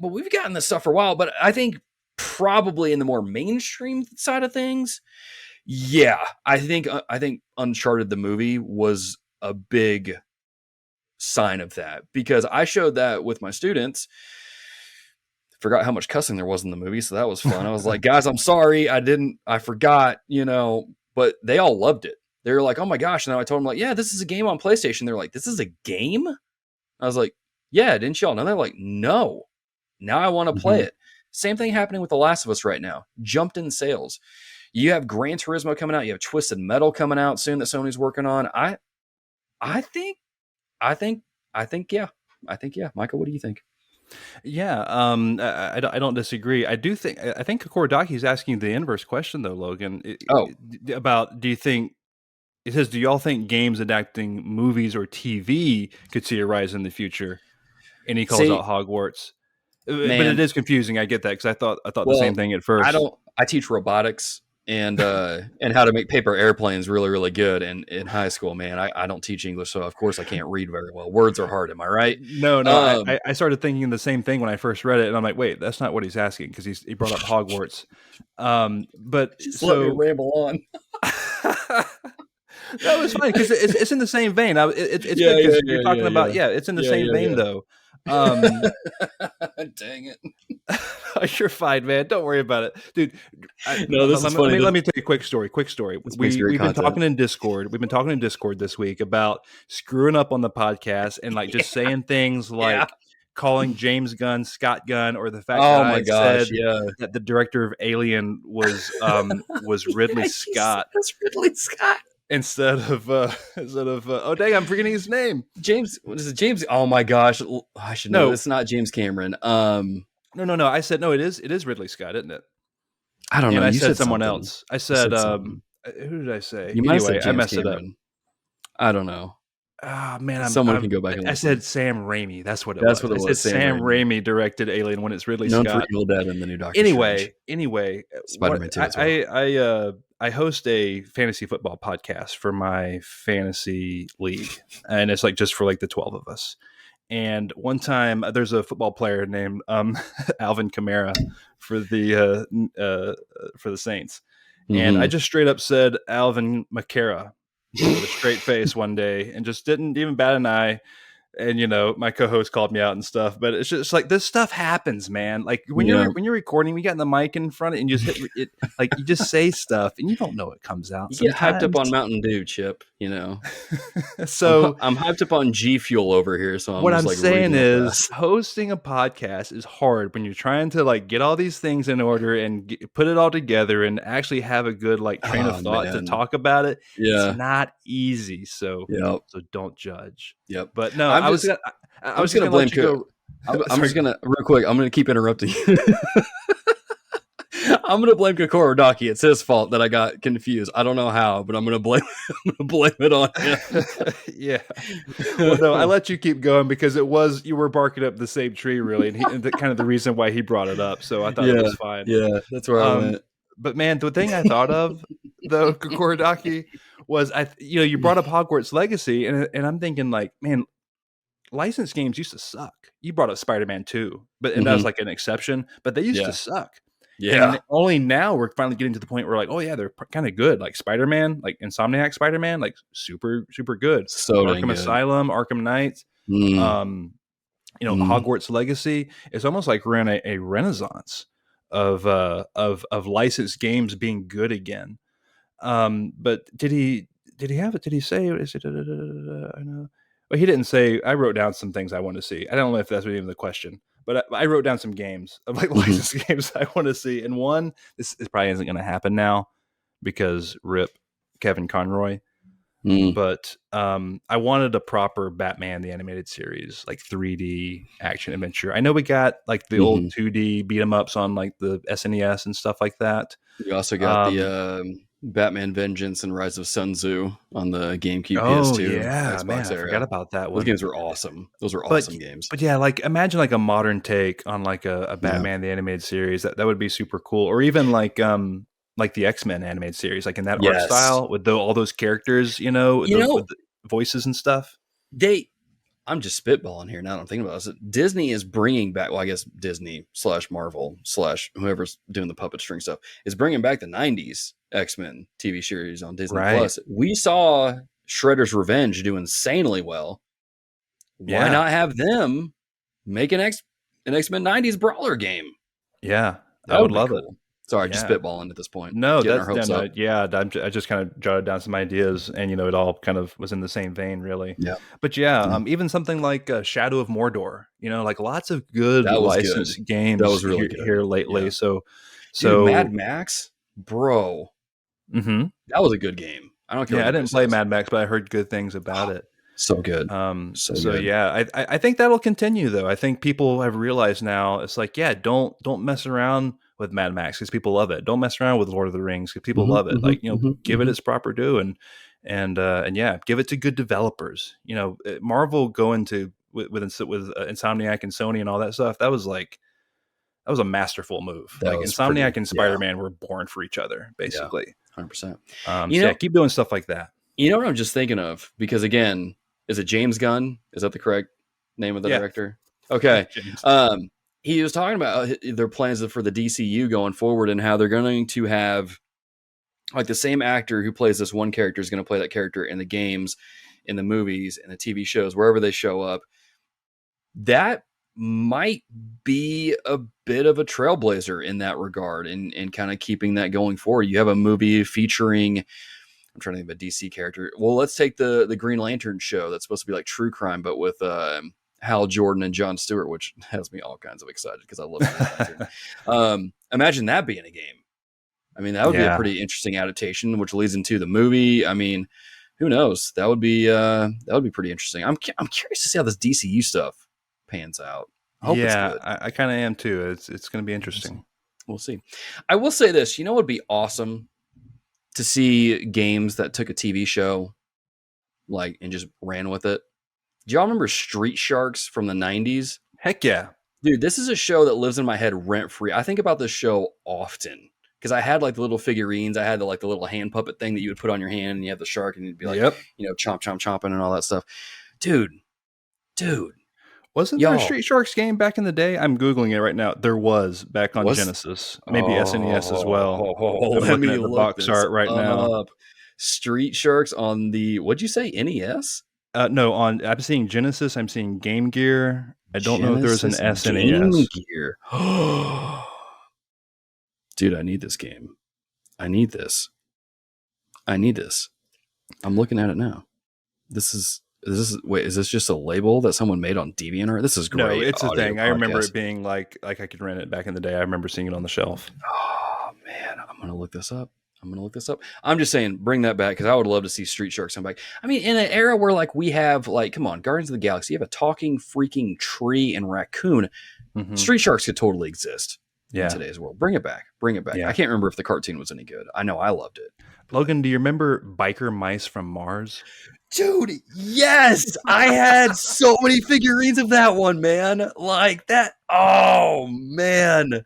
we've gotten this stuff for a while. But I think probably in the more mainstream side of things, yeah, I think Uncharted the movie was a big sign of that, because I showed that with my students. Forgot how much cussing there was in the movie, so that was fun. I was like, guys, I'm sorry, I forgot, but they all loved it. They were like, oh my gosh. And then I told them, like, yeah, this is a game on PlayStation. They're like, this is a game? I was like, yeah, didn't y'all know? They're like, no, now I want to play it. Same thing happening with The Last of Us right now. Jumped in sales. You have Gran Turismo coming out. You have Twisted Metal coming out soon that Sony's working on. I think, yeah. Michael, what do you think? Yeah, I don't disagree. I think Kokorodaki is asking the inverse question though, Logan. About, do you think, it says, do y'all think games adapting movies or TV could see a rise in the future? And he calls out Hogwarts. Man, but it is confusing. I get that, because I thought the same thing at first. I teach robotics and how to make paper airplanes really, really good. And in high school, man, I don't teach English, so of course I can't read very well. Words are hard. Am I right? No, I started thinking the same thing when I first read it, and I'm like, wait, that's not what he's asking, because he brought up Hogwarts. But just so let me ramble on. That was fine because it's in the same vein. It's good because you're talking about it's in the same vein though. Dang it! You're fine, man. Don't worry about it, dude. This is funny. Let me tell you a quick story. We've been talking in Discord. We've been talking in Discord this week about screwing up on the podcast and like just saying things like calling James Gunn Scott Gunn, or the fact that that the director of Alien was Ridley Scott. That's Ridley Scott. Instead of oh dang, I'm forgetting his name. James, what is it? James? Oh my gosh, I should know. It's not James Cameron. No. I said no. It is Ridley Scott, isn't it? I don't know. And I said someone else. I said who did I say? You might have said James I messed Cameron. It up. I don't know. Ah, man, someone can go back. And I said Sam Raimi. That's what it was. I said Sam Raimi directed Alien when it's Ridley Known Scott. For Evil Dead and the new Doctor Anyway, Spider-Man 2 as well. I host a fantasy football podcast for my fantasy league, and it's like just for like the 12 of us. And one time, there's a football player named Alvin Kamara for the Saints, and I just straight up said Alvin Makara with a straight face one day, and just didn't even bat an eye. And my co-host called me out and stuff, but it's just like this stuff happens, man. Like when you're recording, we got the mic in front and you just hit it, like you just say stuff and you don't know it comes out. You get hyped up on Mountain Dew, Chip. So I'm hyped up on G Fuel over here. So what I'm saying is, hosting a podcast is hard when you're trying to like get all these things in order and put it all together and actually have a good like train of thought to talk about it. Yeah, it's not easy. So so don't judge. Yep. But no, I'm just gonna blame you. I'm just gonna real quick. I'm gonna keep interrupting you. I'm gonna blame Kokorodaki. It's his fault that I got confused. I don't know how, but I'm gonna blame it on him. Yeah. Well, no, I let you keep going because you were barking up the same tree, really, and kind of the reason why he brought it up. So I thought it was fine. Yeah, that's where I went. But man, the thing I thought of though, Kokorodaki, was you brought up Hogwarts Legacy, and I'm thinking like, man, licensed games used to suck. You brought up Spider-Man 2, and that was like an exception, but they used to suck. Yeah. And only now we're finally getting to the point where like, oh yeah, they're kind of good. Like Spider-Man, like Insomniac Spider-Man, like super, super good. So Arkham Asylum, Arkham Knight, Hogwarts Legacy. It's almost like we're in a renaissance of licensed games being good again. But did he say, is it, I know. Well, he didn't say. I wrote down some things I want to see. I don't know if that's even the question, but I wrote down some games of like licensed games I want to see. And one, this probably isn't going to happen now because rip Kevin Conroy. But I wanted a proper Batman the Animated Series, like 3D action adventure. I know we got like the old 2D beat 'em ups on like the SNES and stuff like that. You also got the Batman Vengeance and Rise of Sun Tzu on the GameCube, PS2. Yeah, Xbox man, era. I forgot about that one. Those games were awesome. Those were awesome games. But yeah, like imagine like a modern take on like a Batman the Animated Series. That would be super cool. Or even like the X-Men animated series, like in that art style with all those characters, with the voices and stuff. I'm just spitballing here now. I'm thinking about this. Disney is bringing back, well, I guess Disney / Marvel / whoever's doing the puppet string stuff is bringing back the 90s X-Men TV series on Disney Plus. We saw Shredder's Revenge do insanely well. Why not have them make an X-Men 90s brawler game? Yeah, I would love it. Sorry, just spitballing at this point. No, I just kind of jotted down some ideas, and it all kind of was in the same vein, really. Yeah, but even something like Shadow of Mordor, like lots of good licensed games that was really good here lately. Yeah. So Mad Max, bro, that was a good game. I don't care. Yeah, I didn't play Mad Max, but I heard good things about it. So good. Good. Yeah, I think that'll continue though. I think people have realized now it's like, don't mess around with Mad Max because people love it. Don't mess around with Lord of the Rings because people love it. Like, give it its proper due and give it to good developers. Marvel going to with Insomniac and Sony and all that stuff. That was like, that was a masterful move. That Like was Insomniac and yeah. Spider-Man were born for each other, basically. 100%. Yeah, keep doing stuff like that. You know what I'm just thinking of? Because again, is it James Gunn? Is that the correct name of the director? Okay. He was talking about their plans for the DCU going forward and how they're going to have like the same actor who plays this one character is going to play that character in the games, in the movies, in the TV shows, wherever they show up. That might be a bit of a trailblazer in that regard and kind of keeping that going forward. You have a movie featuring, I'm trying to think of a DC character. Well, let's take the Green Lantern show that's supposed to be like true crime, but with Hal Jordan and Jon Stewart, which has me all kinds of excited because I love Green Lantern. Imagine that being a game. I mean, that would be a pretty interesting adaptation, which leads into the movie. I mean, who knows? That would be pretty interesting. I'm curious to see how this DCU stuff pans out. I hope it's good. I kind of am too. It's going to be interesting. We'll see. I will say this. You know what would be awesome? To see games that took a TV show like and just ran with it. Do y'all remember Street Sharks from the 90s? Heck yeah. Dude, this is a show that lives in my head rent free. I think about this show often because I had like the little figurines. I had the little hand puppet thing that you would put on your hand and you have the shark and you'd be like, chomp, chomp, chomping and all that stuff. Dude. Wasn't there a Street Sharks game back in the day? I'm Googling it right now. There was back on Genesis, maybe SNES as well. Let me look at the box art right now. Street Sharks on the, what'd you say, NES? No, I'm seeing Genesis. I'm seeing Game Gear. I don't know if there's an SNES. Game Gear. Dude, I need this game. I need this. I'm looking at it now. Wait, is this just a label that someone made on DeviantArt? This is great. No, it's a thing. I remember it being like I could rent it back in the day. I remember seeing it on the shelf. Oh man, I'm gonna look this up. I'm just saying, bring that back because I would love to see Street Sharks come back. I mean, in an era where like we have like, come on, Guardians of the Galaxy, you have a talking freaking tree and raccoon. Mm-hmm. Street Sharks could totally exist in today's world. Bring it back. Yeah. I can't remember if the cartoon was any good. I know I loved it. Logan, do you remember Biker Mice from Mars? Dude, yes! I had so many figurines of that one, man. Like that. Oh, man.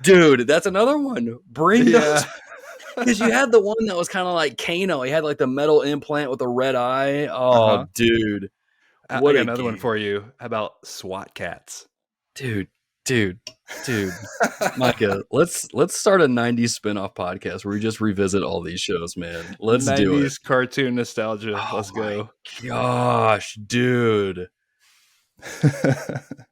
Dude, that's another one. Bring those. Because you had the one that was kind of like Kano. He had like the metal implant with a red eye. Oh, dude. I got another one for you. How about SWAT Cats? Dude. Micah, let's start a 90s spin-off podcast where we just revisit all these shows, man. Let's do it. 90s cartoon nostalgia. Let's go. Gosh, dude.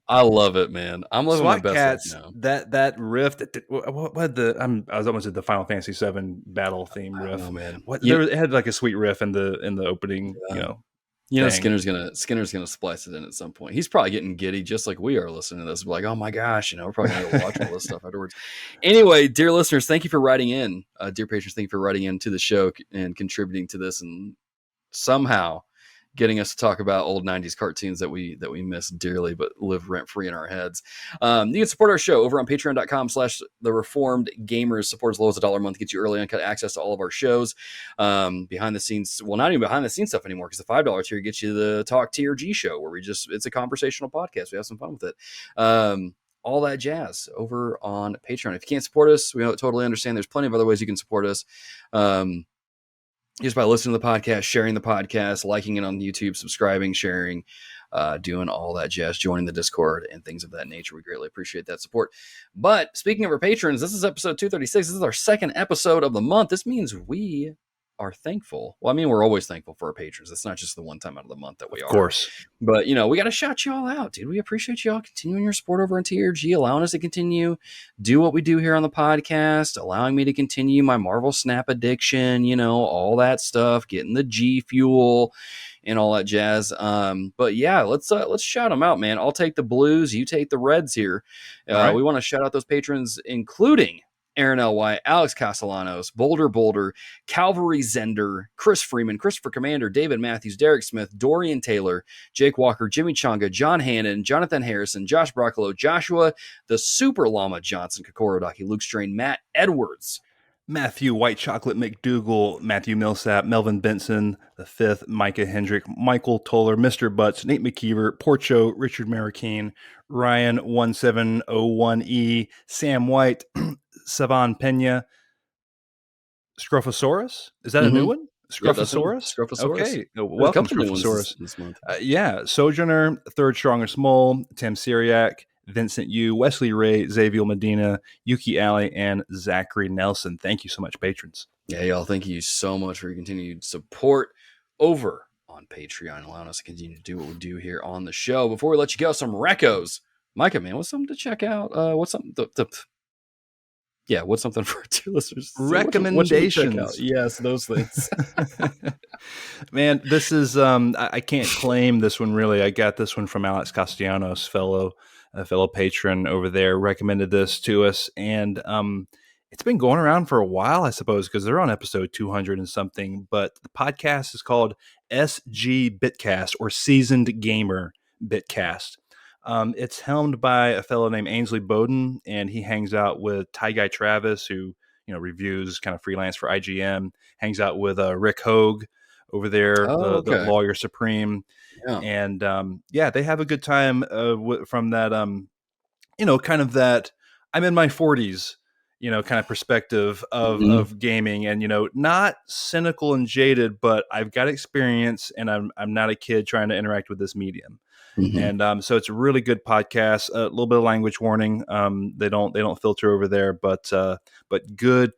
I love it, man. I'm living my best Cats, life now. That riff, I was almost at the Final Fantasy VII battle theme riff. Oh man, it had like a sweet riff in the opening. Skinner's gonna splice it in at some point. He's probably getting giddy just like we are listening to this. We're like, oh my gosh, we're probably gonna go watch all this stuff afterwards. Anyway, dear listeners, thank you for writing in. Dear patrons, thank you for writing into the show and contributing to this and somehow getting us to talk about old 90s cartoons that we miss dearly but live rent-free in our heads. You can support our show over on patreon.com/thereformedgamers. Support as low as $1 a month gets you early uncut access to all of our shows. Behind the scenes, well, not even behind the scenes stuff anymore because the $5 tier gets you the Talk TRG show where it's a conversational podcast. We have some fun with it. All that jazz over on Patreon. If you can't support us, we totally understand. There's plenty of other ways you can support us. Just by listening to the podcast, sharing the podcast, liking it on YouTube, subscribing, sharing, doing all that jazz, joining the Discord and things of that nature. We greatly appreciate that support. But speaking of our patrons, this is episode 236. This is our second episode of the month. This means we are thankful. Well, I mean, we're always thankful for our patrons. It's not just the one time out of the month that we are. Of course. But, we got to shout y'all out, dude. We appreciate y'all continuing your support over on TRG, allowing us to continue, do what we do here on the podcast, allowing me to continue my Marvel Snap addiction, all that stuff, getting the G Fuel and all that jazz. But yeah, let's shout them out, man. I'll take the blues. You take the reds here. Right. We want to shout out those patrons, including Aaron L.Y., Alex Castellanos, Boulder, Calvary Zender, Chris Freeman, Christopher Commander, David Matthews, Derek Smith, Dorian Taylor, Jake Walker, Jimmy Changa, John Hannon, Jonathan Harrison, Josh Broccolo, Joshua, the Super Llama Johnson, Kokoro Daki, Luke Strain, Matt Edwards, Matthew White Chocolate McDougal, Matthew Millsap, Melvin Benson, the fifth, Micah Hendrick, Michael Toller, Mr. Butts, Nate McKeever, Porcho, Richard Marroquin, Ryan 1701E, Sam White, Savan Pena, Scrophosaurus? Is that a new one? Yep, that's Scrophosaurus? Scrophosaurus. Okay. There's a Welcome, couple new ones Scrophosaurus. this month. Yeah. Sojourner, Third Strongest Mole, Tim Syriac, Vincent Yu, Wesley Ray, Xavier Medina, Yuki Alley, and Zachary Nelson. Thank you so much, patrons. Yeah, y'all, thank you so much for your continued support over on Patreon, allowing us to continue to do what we do here on the show. Before we let you go, some Recos. Micah, man, what's something to check out? What's something what's something for our listeners? Recommendations. Yes, those things. Man, this is I can't claim this one really. I got this one from Alex Castellanos, fellow patron over there, recommended this to us, and it's been going around for a while, I suppose, because they're on episode 200 and something. But the podcast is called SG Bitcast, or Seasoned Gamer Bitcast. It's helmed by a fellow named Ainsley Bowden, and he hangs out with Ty Guy Travis, who reviews kind of freelance for IGN. Hangs out with Rick Hogue over there, the lawyer supreme, and they have a good time from that. Kind of that I'm in my 40s, kind of perspective of gaming, and not cynical and jaded, but I've got experience, and I'm not a kid trying to interact with this medium. And so it's a really good podcast. A little bit of language warning. They don't filter over there, but good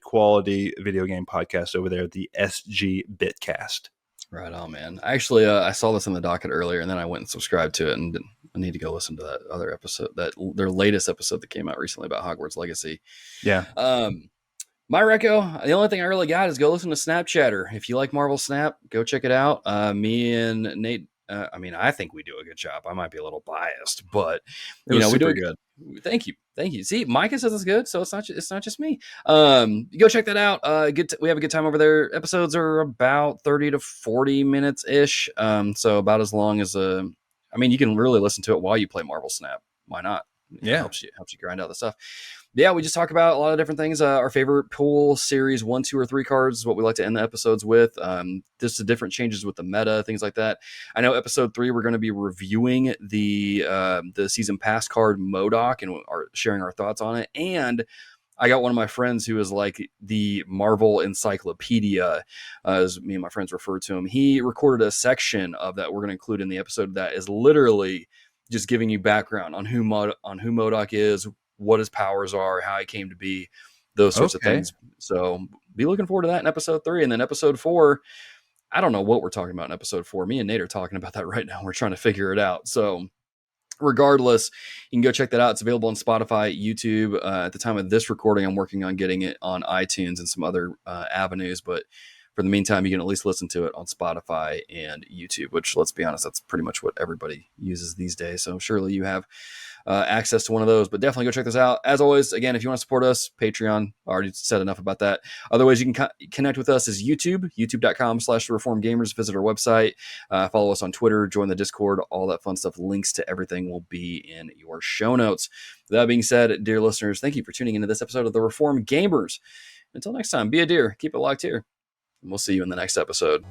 quality video game podcast over there. The SG Bitcast. Right on, man. Actually, I saw this in the docket earlier, and then I went and subscribed to it, and I need to go listen to that other episode, their latest episode that came out recently about Hogwarts Legacy. Yeah. My reco, the only thing I really got is go listen to Snapchatter. If you like Marvel Snap, go check it out. Me and Nate. I think we do a good job. I might be a little biased, but we do good. Thank you. See, Micah says it's good, so it's not just me. Go check that out. We have a good time over there. Episodes are about 30 to 40 minutes ish. So about as long as you can really listen to it while you play Marvel Snap. Why not? It helps you grind out the stuff. Yeah, we just talk about a lot of different things. Our favorite pool series 1, 2, or 3 cards is what we like to end the episodes with. Just the different changes with the meta, things like that. I know episode 3 we're going to be reviewing the season pass card MODOK and sharing our thoughts on it. And I got one of my friends who is like the Marvel encyclopedia, as me and my friends refer to him. He recorded a section of that we're going to include in the episode that is literally just giving you background on who MODOK is, what his powers are, how he came to be, those sorts of things. So be looking forward to that in episode 3. And then episode 4, I don't know what we're talking about in episode 4. Me and Nate are talking about that right now. We're trying to figure it out. So regardless, you can go check that out. It's available on Spotify, YouTube. At the time of this recording, I'm working on getting it on iTunes and some other avenues. But for the meantime, you can at least listen to it on Spotify and YouTube, which, let's be honest, that's pretty much what everybody uses these days. So surely you have access to one of those, but definitely go check this out. As always, again, if you want to support us, Patreon, I already said enough about that. Other ways you can connect with us is youtube.com/reformgamers. Visit our website, follow us on Twitter, join the Discord, all that fun stuff. Links to everything will be in your show notes. That being said, dear listeners, thank you for tuning into this episode of the Reform Gamers. Until next time, be a dear, keep it locked here, and we'll see you in the next episode.